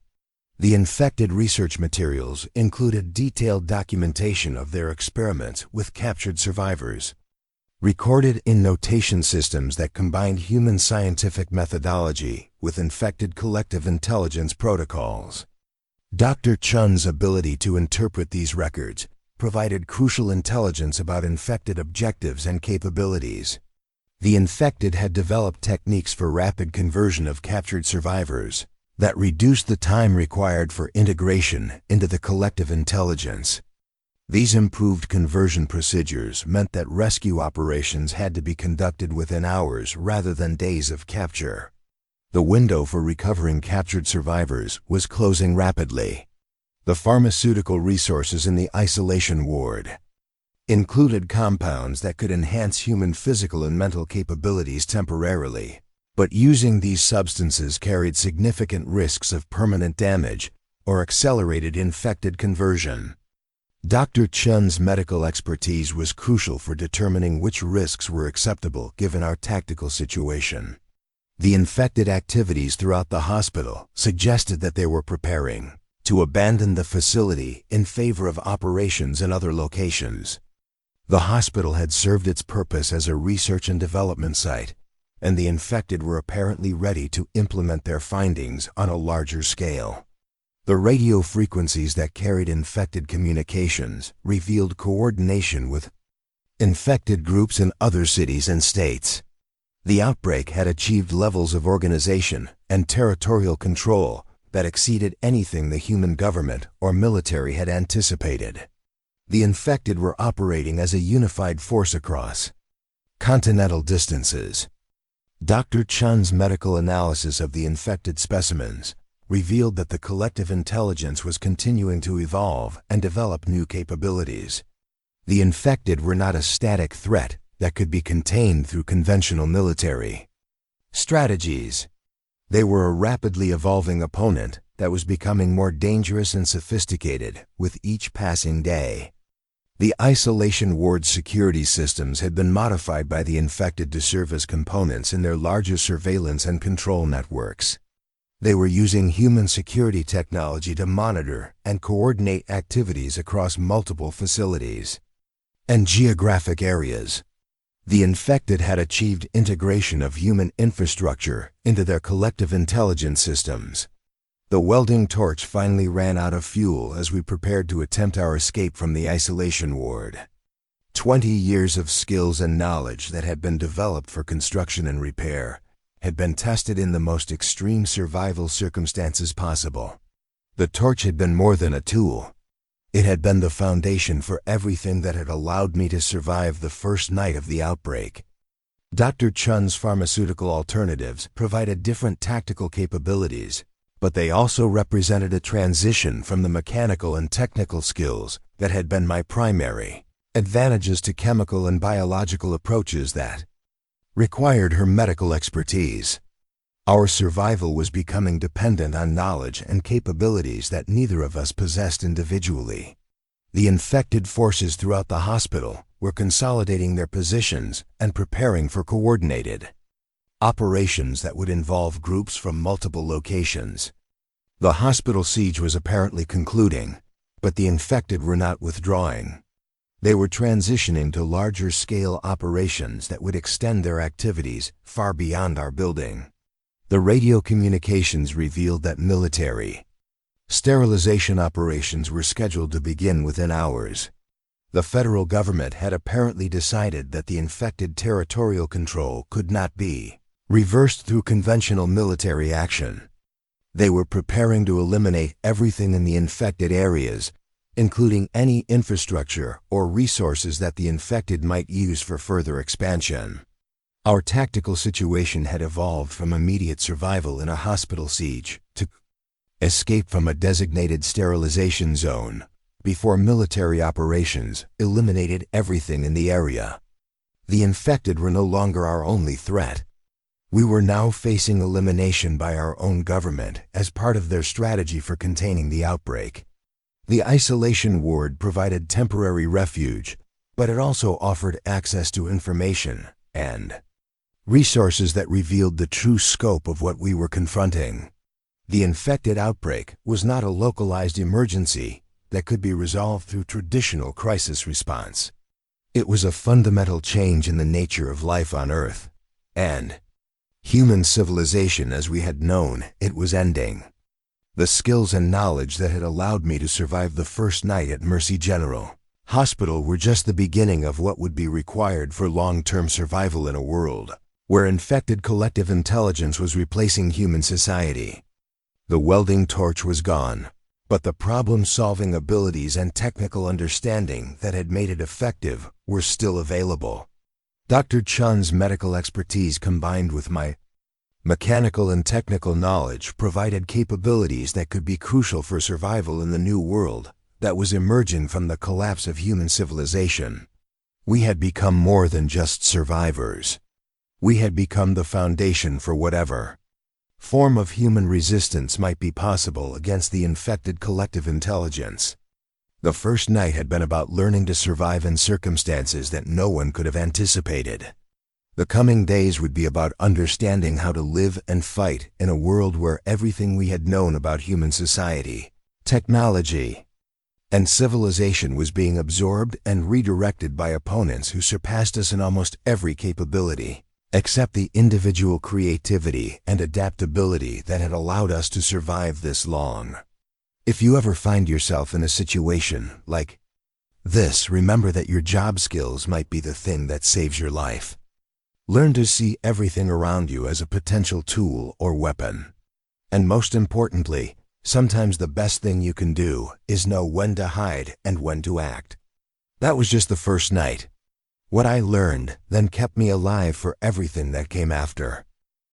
The infected research materials included detailed documentation of their experiments with captured survivors, recorded in notation systems that combined human scientific methodology with infected collective intelligence protocols. Dr. Chun's ability to interpret these records provided crucial intelligence about infected objectives and capabilities. The infected had developed techniques for rapid conversion of captured survivors that reduced the time required for integration into the collective intelligence. These improved conversion procedures meant that rescue operations had to be conducted within hours rather than days of capture. The window for recovering captured survivors was closing rapidly. The pharmaceutical resources in the isolation ward included compounds that could enhance human physical and mental capabilities temporarily, but using these substances carried significant risks of permanent damage or accelerated infected conversion. Dr. Chun's medical expertise was crucial for determining which risks were acceptable given our tactical situation. The infected activities throughout the hospital suggested that they were preparing to abandon the facility in favor of operations in other locations. The hospital had served its purpose as a research and development site, and the infected were apparently ready to implement their findings on a larger scale. The radio frequencies that carried infected communications revealed coordination with infected groups in other cities and states. The outbreak had achieved levels of organization and territorial control that exceeded anything the human government or military had anticipated. The infected were operating as a unified force across continental distances. Dr. Chun's medical analysis of the infected specimens revealed that the collective intelligence was continuing to evolve and develop new capabilities. The infected were not a static threat that could be contained through conventional military strategies. They were a rapidly evolving opponent that was becoming more dangerous and sophisticated with each passing day. The isolation ward's security systems had been modified by the infected to serve as components in their larger surveillance and control networks. They were using human security technology to monitor and coordinate activities across multiple facilities and geographic areas. The infected had achieved integration of human infrastructure into their collective intelligence systems. The welding torch finally ran out of fuel as we prepared to attempt our escape from the isolation ward. 20 years of skills and knowledge that had been developed for construction and repair had been tested in the most extreme survival circumstances possible. The torch had been more than a tool. It had been the foundation for everything that had allowed me to survive the first night of the outbreak. Dr. Chun's pharmaceutical alternatives provided different tactical capabilities, but they also represented a transition from the mechanical and technical skills that had been my primary advantages to chemical and biological approaches that required her medical expertise. Our survival was becoming dependent on knowledge and capabilities that neither of us possessed individually. The infected forces throughout the hospital were consolidating their positions and preparing for coordinated operations that would involve groups from multiple locations. The hospital siege was apparently concluding, but the infected were not withdrawing. They were transitioning to larger-scale operations that would extend their activities far beyond our building. The radio communications revealed that military sterilization operations were scheduled to begin within hours. The federal government had apparently decided that the infected territorial control could not be reversed through conventional military action. They were preparing to eliminate everything in the infected areas, including any infrastructure or resources that the infected might use for further expansion. Our tactical situation had evolved from immediate survival in a hospital siege to escape from a designated sterilization zone before military operations eliminated everything in the area. The infected were no longer our only threat. We were now facing elimination by our own government as part of their strategy for containing the outbreak. The isolation ward provided temporary refuge, but it also offered access to information and resources that revealed the true scope of what we were confronting. The infected outbreak was not a localized emergency that could be resolved through traditional crisis response. It was a fundamental change in the nature of life on Earth, and human civilization as we had known it was ending. The skills and knowledge that had allowed me to survive the first night at Mercy General Hospital were just the beginning of what would be required for long-term survival in a world where infected collective intelligence was replacing human society. The welding torch was gone, but the problem-solving abilities and technical understanding that had made it effective were still available. Dr. Chun's medical expertise combined with my mechanical and technical knowledge provided capabilities that could be crucial for survival in the new world that was emerging from the collapse of human civilization. We had become more than just survivors. We had become the foundation for whatever form of human resistance might be possible against the infected collective intelligence. The first night had been about learning to survive in circumstances that no one could have anticipated. The coming days would be about understanding how to live and fight in a world where everything we had known about human society, technology, and civilization was being absorbed and redirected by opponents who surpassed us in almost every capability, except the individual creativity and adaptability that had allowed us to survive this long. If you ever find yourself in a situation like this, remember that your job skills might be the thing that saves your life. Learn to see everything around you as a potential tool or weapon. And most importantly, sometimes the best thing you can do is know when to hide and when to act. That was just the first night. What I learned then kept me alive for everything that came after.